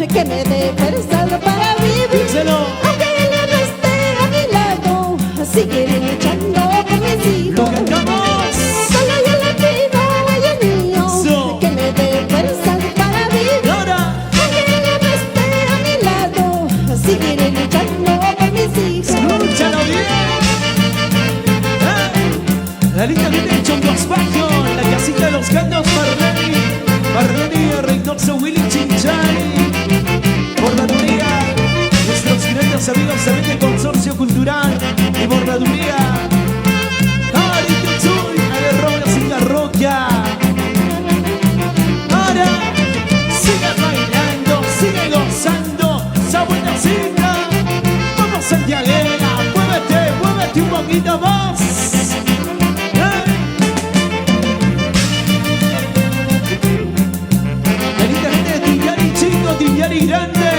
que me dé fuerzas para vivir. Díselo. Aunque él ya no esté a mi lado, seguiré luchando por mis hijos. Lo cantamos. Solo yo le pido a Dios mío So. que me dé fuerzas para vivir. Y ahora, Aunque ella no esté a mi lado, seguiré luchando por mis hijos. escúchalo bien. La linda viene de Chongospacio, la casita de los cantos Marlene, Reynoso, Willy Chinchay. Bordaduría, nuestros grandes amigos también del Consorcio Cultural y Bordaduría. Ari Tuxuy, Ale Robles y Garroquia. Ahora, sigue bailando, sigue gozando esa buena cita. Vamos, santiaguera, muévete un poquito más. La linda gente de Tillari Chico, Tillari Grande.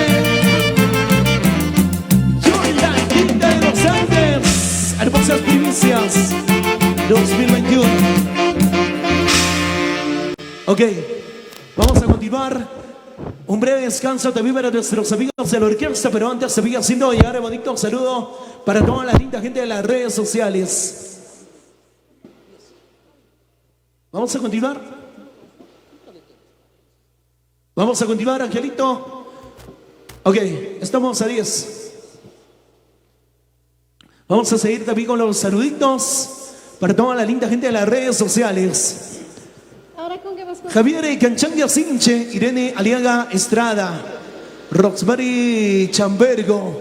Yolandita de los Andes. Hermosas primicias 2021. Ok, vamos a continuar. Un breve descanso también para nuestros amigos de la orquesta, pero antes se sigue haciendo llegar el bonito saludo para toda la linda gente de las redes sociales. Vamos a continuar. Vamos a continuar, Angelito. Ok, estamos a 10. Vamos a seguir también con los saluditos para toda la linda gente de las redes sociales. ¿Ahora con qué vas con? Javier Canchandia Sinche, Irene Aliaga Estrada, Roxmary Chambergo,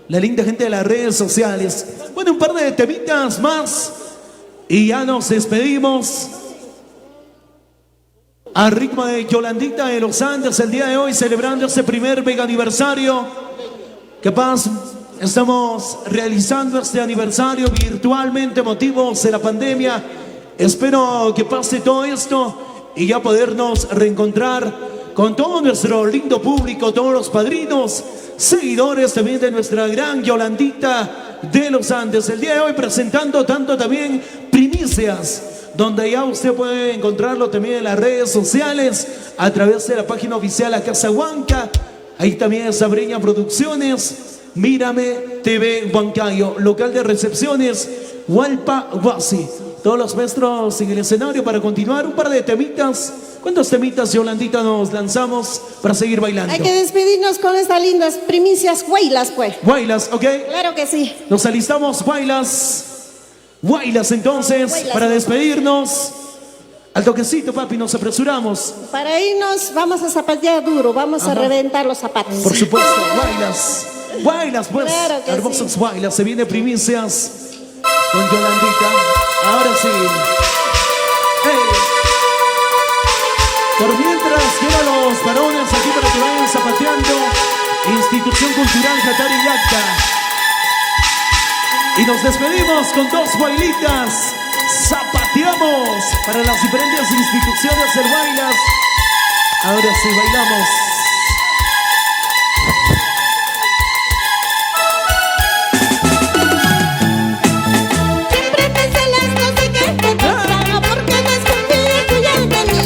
la linda gente de las redes sociales. Bueno, un par de temitas más y ya nos despedimos. A ritmo de Yolandita de los Andes, el día de hoy celebrando este primer mega aniversario. Capaz estamos realizando este aniversario virtualmente, motivos de la pandemia. Espero que pase todo esto y ya podernos reencontrar con todo nuestro lindo público, todos los padrinos, seguidores también de nuestra gran Yolandita de los Andes. El día de hoy presentando tanto también primicias, donde ya usted puede encontrarlo también en las redes sociales, a través de la página oficial La Casa Huanca. Ahí también Sabreña Producciones, Mírame TV Huancayo, local de recepciones Hualpa Huasi. Todos los maestros en el escenario para continuar. Un par de temitas. ¿Cuántos temitas, Yolandita, nos lanzamos para seguir bailando? Hay que despedirnos con estas lindas primicias huaylas, pues. Guaylas, ¿ok? Claro que sí. Nos alistamos, Guaylas. Guaylas, entonces, Guaylas, para despedirnos. Al toquecito, papi, nos apresuramos. Para irnos vamos a zapatear duro, vamos a reventar los zapatos. Por supuesto, Guaylas. Guaylas, pues. Claro que Hermosos sí. Guaylas. Se viene primicias con Yolandita. Ahora sí. ¡Hey! Por mientras, quedan los varones aquí para que vayan zapateando. Institución Cultural Jatari Yacta. Y nos despedimos con dos bailitas. Zapateamos para las diferentes instituciones del Bailas. Ahora sí, bailamos. Siempre me celas, no sé qué te pasa, porque desconfías tú ya de mí.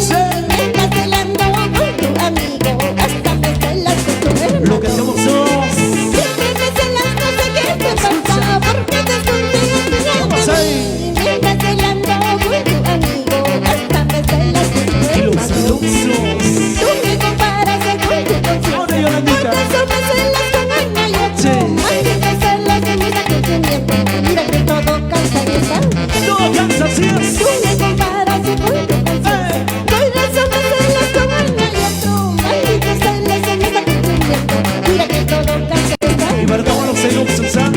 Me estás celando con tu amigo, hasta me celas con tu hermano. Lo que hacemos somos. Siempre me celas, no sé qué te pasa, porque desconfías tú ya Vamos de ahí. mí. Me estás celando con tu amigo, hasta me celas con tu Y los hermano. celosos. Tú me comparas con tu conciencia. Ahora, Yolandita. Por eso me celas con uno y otro. Sí. Maldito celos de mis sentimientos. Mira que todo cansa y está. Todo cansa, así es. Tú me comparas con tu conciencia. Por eso me celas con uno y otro. Maldito celos de mis sentimientos. Mira que todo cansa y está. Y marcamos los celosos, ¿ah?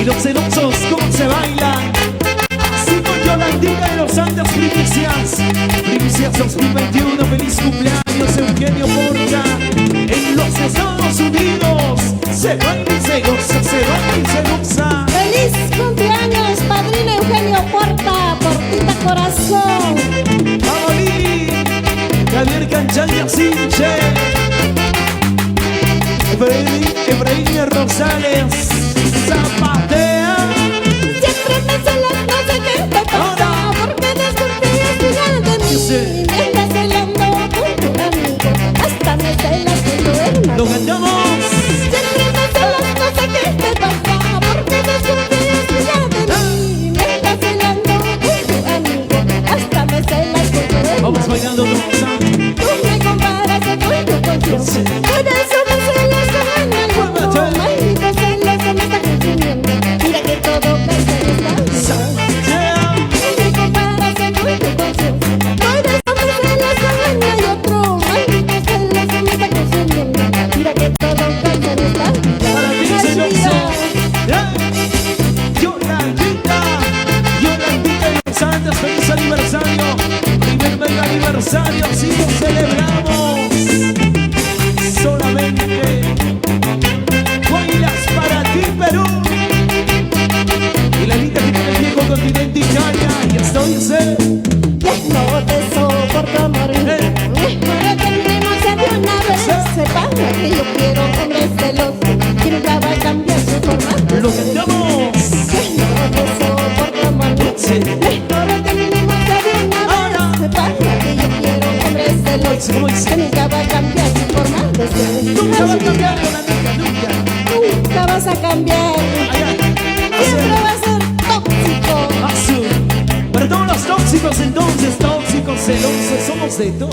Y los celosos, ¿cómo se bailan? Así con Yolandita de los Andes, primicias. Primicias 2021, feliz cumpleaños, Eugenio Porta. En los Estados Unidos, se baila y se goza, se baila y se goza. Feliz cumpleaños, padrino Eugenio Porta, Portita Corazón. Paoli, Javier Canchandia Sinche, Efraín Rosales, zapatea. Siempre me celas, no sé qué te pasa, porque desconfías tú ya de mí. Dice. Me estás celando con tu amigo, hasta me celas con tu hermano. Lo cantamos. Siempre me celas, no sé qué te pasa, porque desconfías tú ya de mí. Me estás celando con tu amigo, hasta me celas con tu hermano. Vamos bailando todos, ¿ah? Tú me comparas con tu conciencia. Por eso me celas con uno y otro. Maldito celos de mis sentimientos. Mira que todo cansa y está. Zapatea. Me comparas con tu conciencia. Por eso me celas con uno y otro. Maldito celos de mis sentimientos. Mira que todo cansa y está. Para ti, celoso. Yolandita, Yolandita de los Andes, feliz aniversario. Primer mega aniversario, así lo celebramos. Solamente bailas para ti, Perú. Y la linda gente del viejo continente Italia. Y esto dice. Ya no te soporto, amor mío. Mejor terminemos de una vez. Sepa que yo quiero hombres celosos que nunca va a cambiar su forma de Lo ser. cantamos. Ya no te soporto, amor mío. Sí. Mejor terminemos de una Ahora. vez. Sepa que yo quiero hombres ¿Cómo celosos dice? que nunca va a cambiar su forma de ser. Nunca va a cambiar, Yolandita, nunca. Nunca vas a cambiar. Allá. Siempre va a ser tóxico. Azul. Para todos los tóxicos entonces, tóxicos, celosos, somos de todo.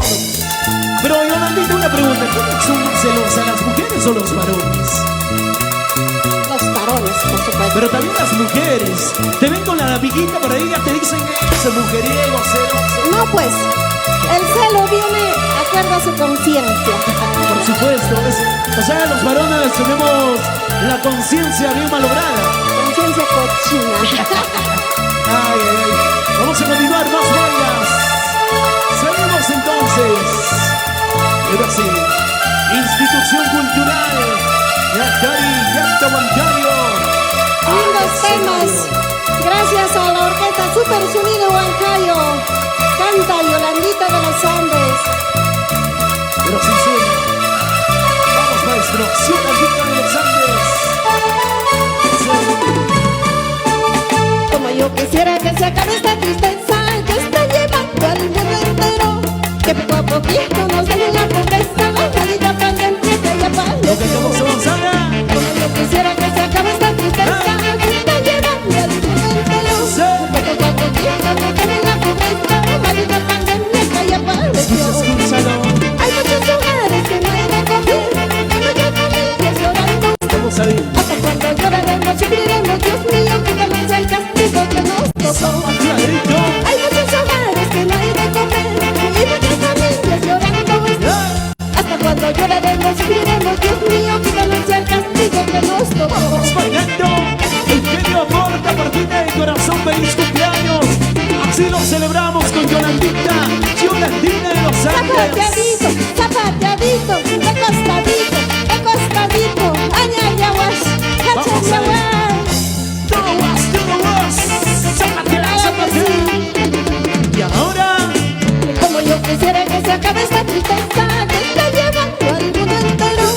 Pero Yolandita, una pregunta, ¿quiénes son más celosas, las mujeres o los varones? Los Pero también las mujeres. Te ven con la amiguita por ahí, ya te dicen ese mujeriego, celoso. No, pues, el celo viene acorde a su conciencia. Por supuesto. O sea, los varones tenemos la conciencia bien malograda. Conciencia cochina. Ay, ay, ay. Vamos a continuar, más bailas. Seguimos entonces. Ahora sí. Institución Cultural. Yacari, Yacta Huancayo. Lindos temas. Gracias a la orquesta Super Sonido Huancayo. Canta Yolandita de los Andes. Pero sin sueño. Vamos, maestro. Yolandita de los Andes. Como yo quisiera que se acabe esta tristeza que está llevando al mundo entero, que poco a poquito nos den la pobreza, la maldita pandemia que ya Lo que estamos padeció. avanzando. Como yo quisiera que se acabe esta tristeza que está llevando al mundo entero, que poco a poquito nos den la pobreza, la maldita pandemia que ya padeció. Escúchalo. Hay muchos hogares que no hay de comer, hay muchas familias llorando. Vamos a ver. Hasta cuando lloraremos, sufriremos, Dios mío, quítanos el castigo que nos tocó. Clarito. Hay muchos hogares que no hay de comer y muchas familias llorando. Hasta cuando lloraremos, sufriremos, Dios mío, quítanos el castigo que nos tocó. Vamos bailando. Eugenio aporta partida de corazón. Feliz cumpleaños. Así lo celebramos con Yolandita. Yolandita de los Andes. Zapateadito, de costadito, añayaguas, Vamos a ver. cachayaguas. Todo vas. Zapatea, zapatea. Y ahora. Como yo quisiera que se acabe esta tristeza que está llevando al mundo entero,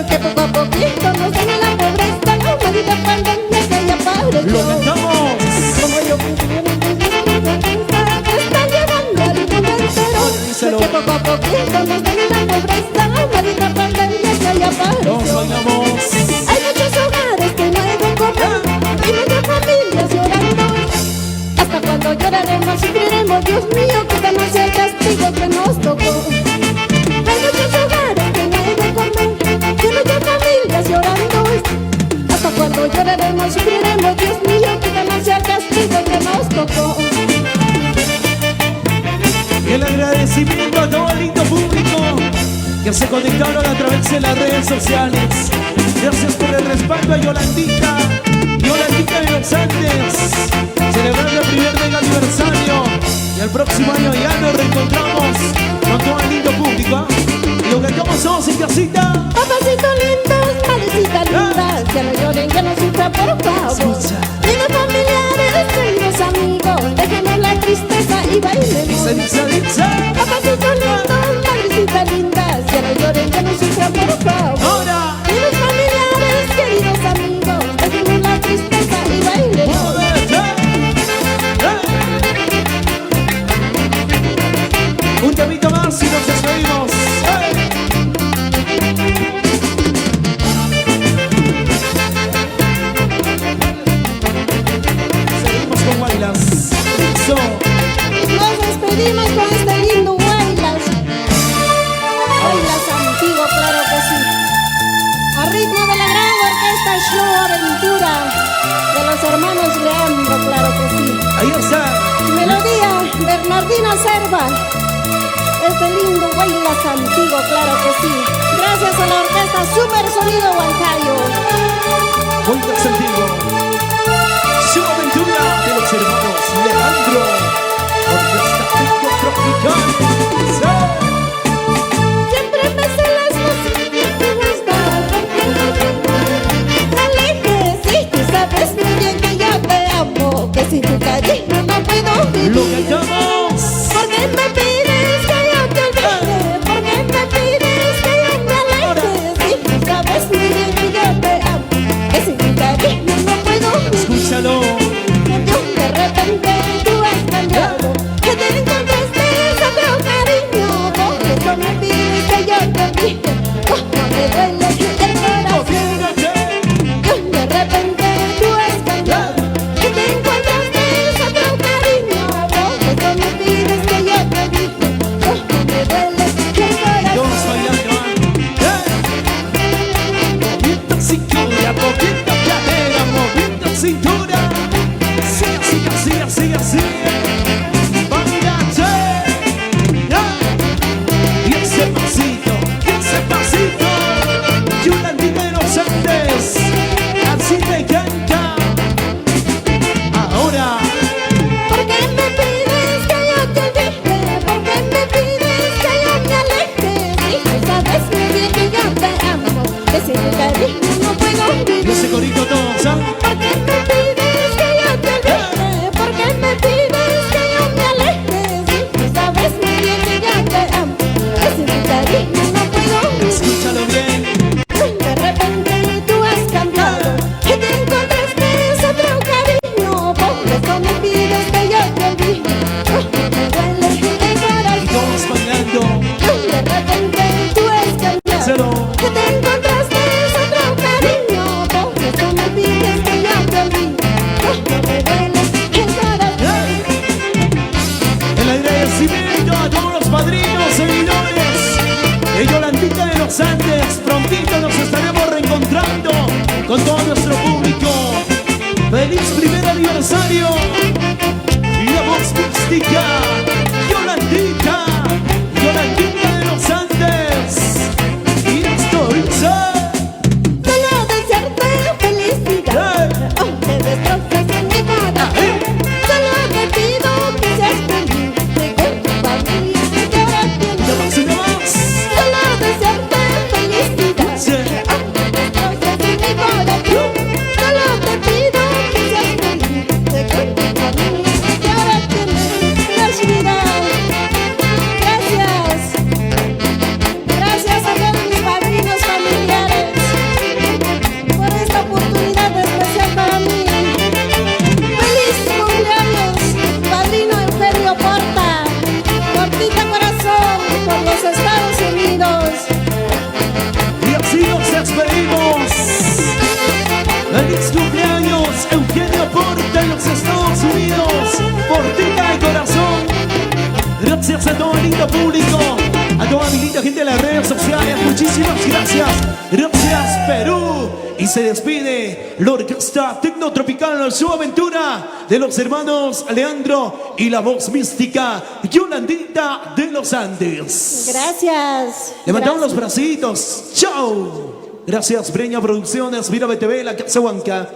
que poco a poquito nos den la pobreza, la maldita pandemia que ya Lo padeció. cantamos. Como yo quisiera que se acabe esta tristeza que está llevando al mundo entero, Díselo. que poco a poquito nos den la pobreza, la maldita pandemia que ya Nos padeció. bailamos. Hay muchos hogares que no hay de comer y muchas familias llorando. Hasta cuando lloraremos, sufriremos, Dios mío, quítanos el castigo que nos tocó. Hay muchos hogares que no hay de comer y muchas familias llorando. Hasta cuando lloraremos, sufriremos, Dios mío, quítanos el castigo que nos tocó. Y el agradecimiento a todo el lindo público que se conectaron a través de las redes sociales. Gracias por el respaldo a Yolandita. Yolandita de los Andes. Celebrando el primer mega aniversario. Y el próximo año ya nos reencontramos con todo el lindo público. ¿Ah? Y lo que estamos todos en casita. Papacito lindos, madrecita linda, que no lloren, que no sufran, por favor. Escucha. Queridos familiares, queridos amigos, dejemos la tristeza y bailemos. Dice. Papacito lindos, madrecita linda, que no lloren, que no sufran, por favor. Ahora. Queridos familiares, queridos amigos, dejemos la tristeza y bailemos. Un temito más y nos despedimos. Seguimos con Guaylas. Eso. Nos despedimos con este lindo Guaylas. Guaylas antiguo, claro que sí. A ritmo de la gran orquesta Show Aventura de los hermanos Leandro, claro que sí. Ahí está. Melodía Bernardina Serva. Este lindo Guaylas antiguo, claro que sí. Gracias a la orquesta Super Sonido Huancayo. Guaylas antiguo. Su aventura de los hermanos Leandro. Orquesta Pico Tropical. Sí. Siempre me celas, no sé qué te gusta. No alejes, sí, tú sabes muy bien que yo te amo, que sin tu cariño no puedo vivir. Lo cantamos. ¿Por qué me pides que yo te olvide? ¿Por qué me pides que yo me aleje? Sí, tú sabes muy bien que yo te amo, que sin tu cariño no puedo vivir. Escúchalo. De repente tú has cambiado, que te encontraste otro cintura. Sigue, sigue, sigue, sigue. Bailate. Y ese pasito, Yolandita de los Andes, así te canta. Ahora, ¿Por qué me pides que yo te olvide? ¿Por qué me pides que yo me aleje? Si tú sabes muy bien que yo te amo, que sin tu cariño no puedo vivir. ese corito todos, ¿ah? ¿Por qué me pides que yo te olvide? ¿Por qué me pides que yo me aleje? Si tú sabes muy bien que yo te amo, que sin tu cariño no puedo vivir. Escúchalo bien. De repente tú has cambiado y te encontraste otro cariño. Por eso me pides que yo te olvide. Me duele el Y corazón. todos bailando. De repente tú has cambiado Cero. y te encontraste otro cariño. Por eso me pides que yo te olvide. Me duele el corazón. El agradecimiento a todos los padrinos, seguidores de Yolandita de los Andes. Prontito nos estaremos reencontrando con todo nuestro público. ¡Feliz primer aniversario! Y la voz mística, Yolandita de los Andes. Y esto dice... Solo desearte felicidad, aunque destrozas en mi corazón. Solo te pido que seas feliz, que con tu familia te ahora ¡Una más! Solo desearte felicidad, Sí. aunque destrozas en mi corazón. Solo te pido que seas feliz, que con tu familia te ahora Nashville. Gracias. Gracias a todos mis padrinos familiares por esta oportunidad especial para mí. ¡Feliz cumpleaños, padrino Eugenio Porta! Portita corazón por los Estados Unidos. Y así nos despedimos. ¡Feliz cumpleaños, Eugenio Porta en los Estados Unidos! ¡Portita de corazón! Gracias a todo el lindo público, a toda mi linda gente de las redes sociales. Muchísimas gracias. Gracias, Perú. Y se despide la orquesta tecnotropical, su aventura de los hermanos Leandro y la voz mística Yolandita de los Andes. Gracias. Levantamos los bracitos. ¡Chao! Gracias, Breña Producciones, Mira BTV, La Casa Huanca.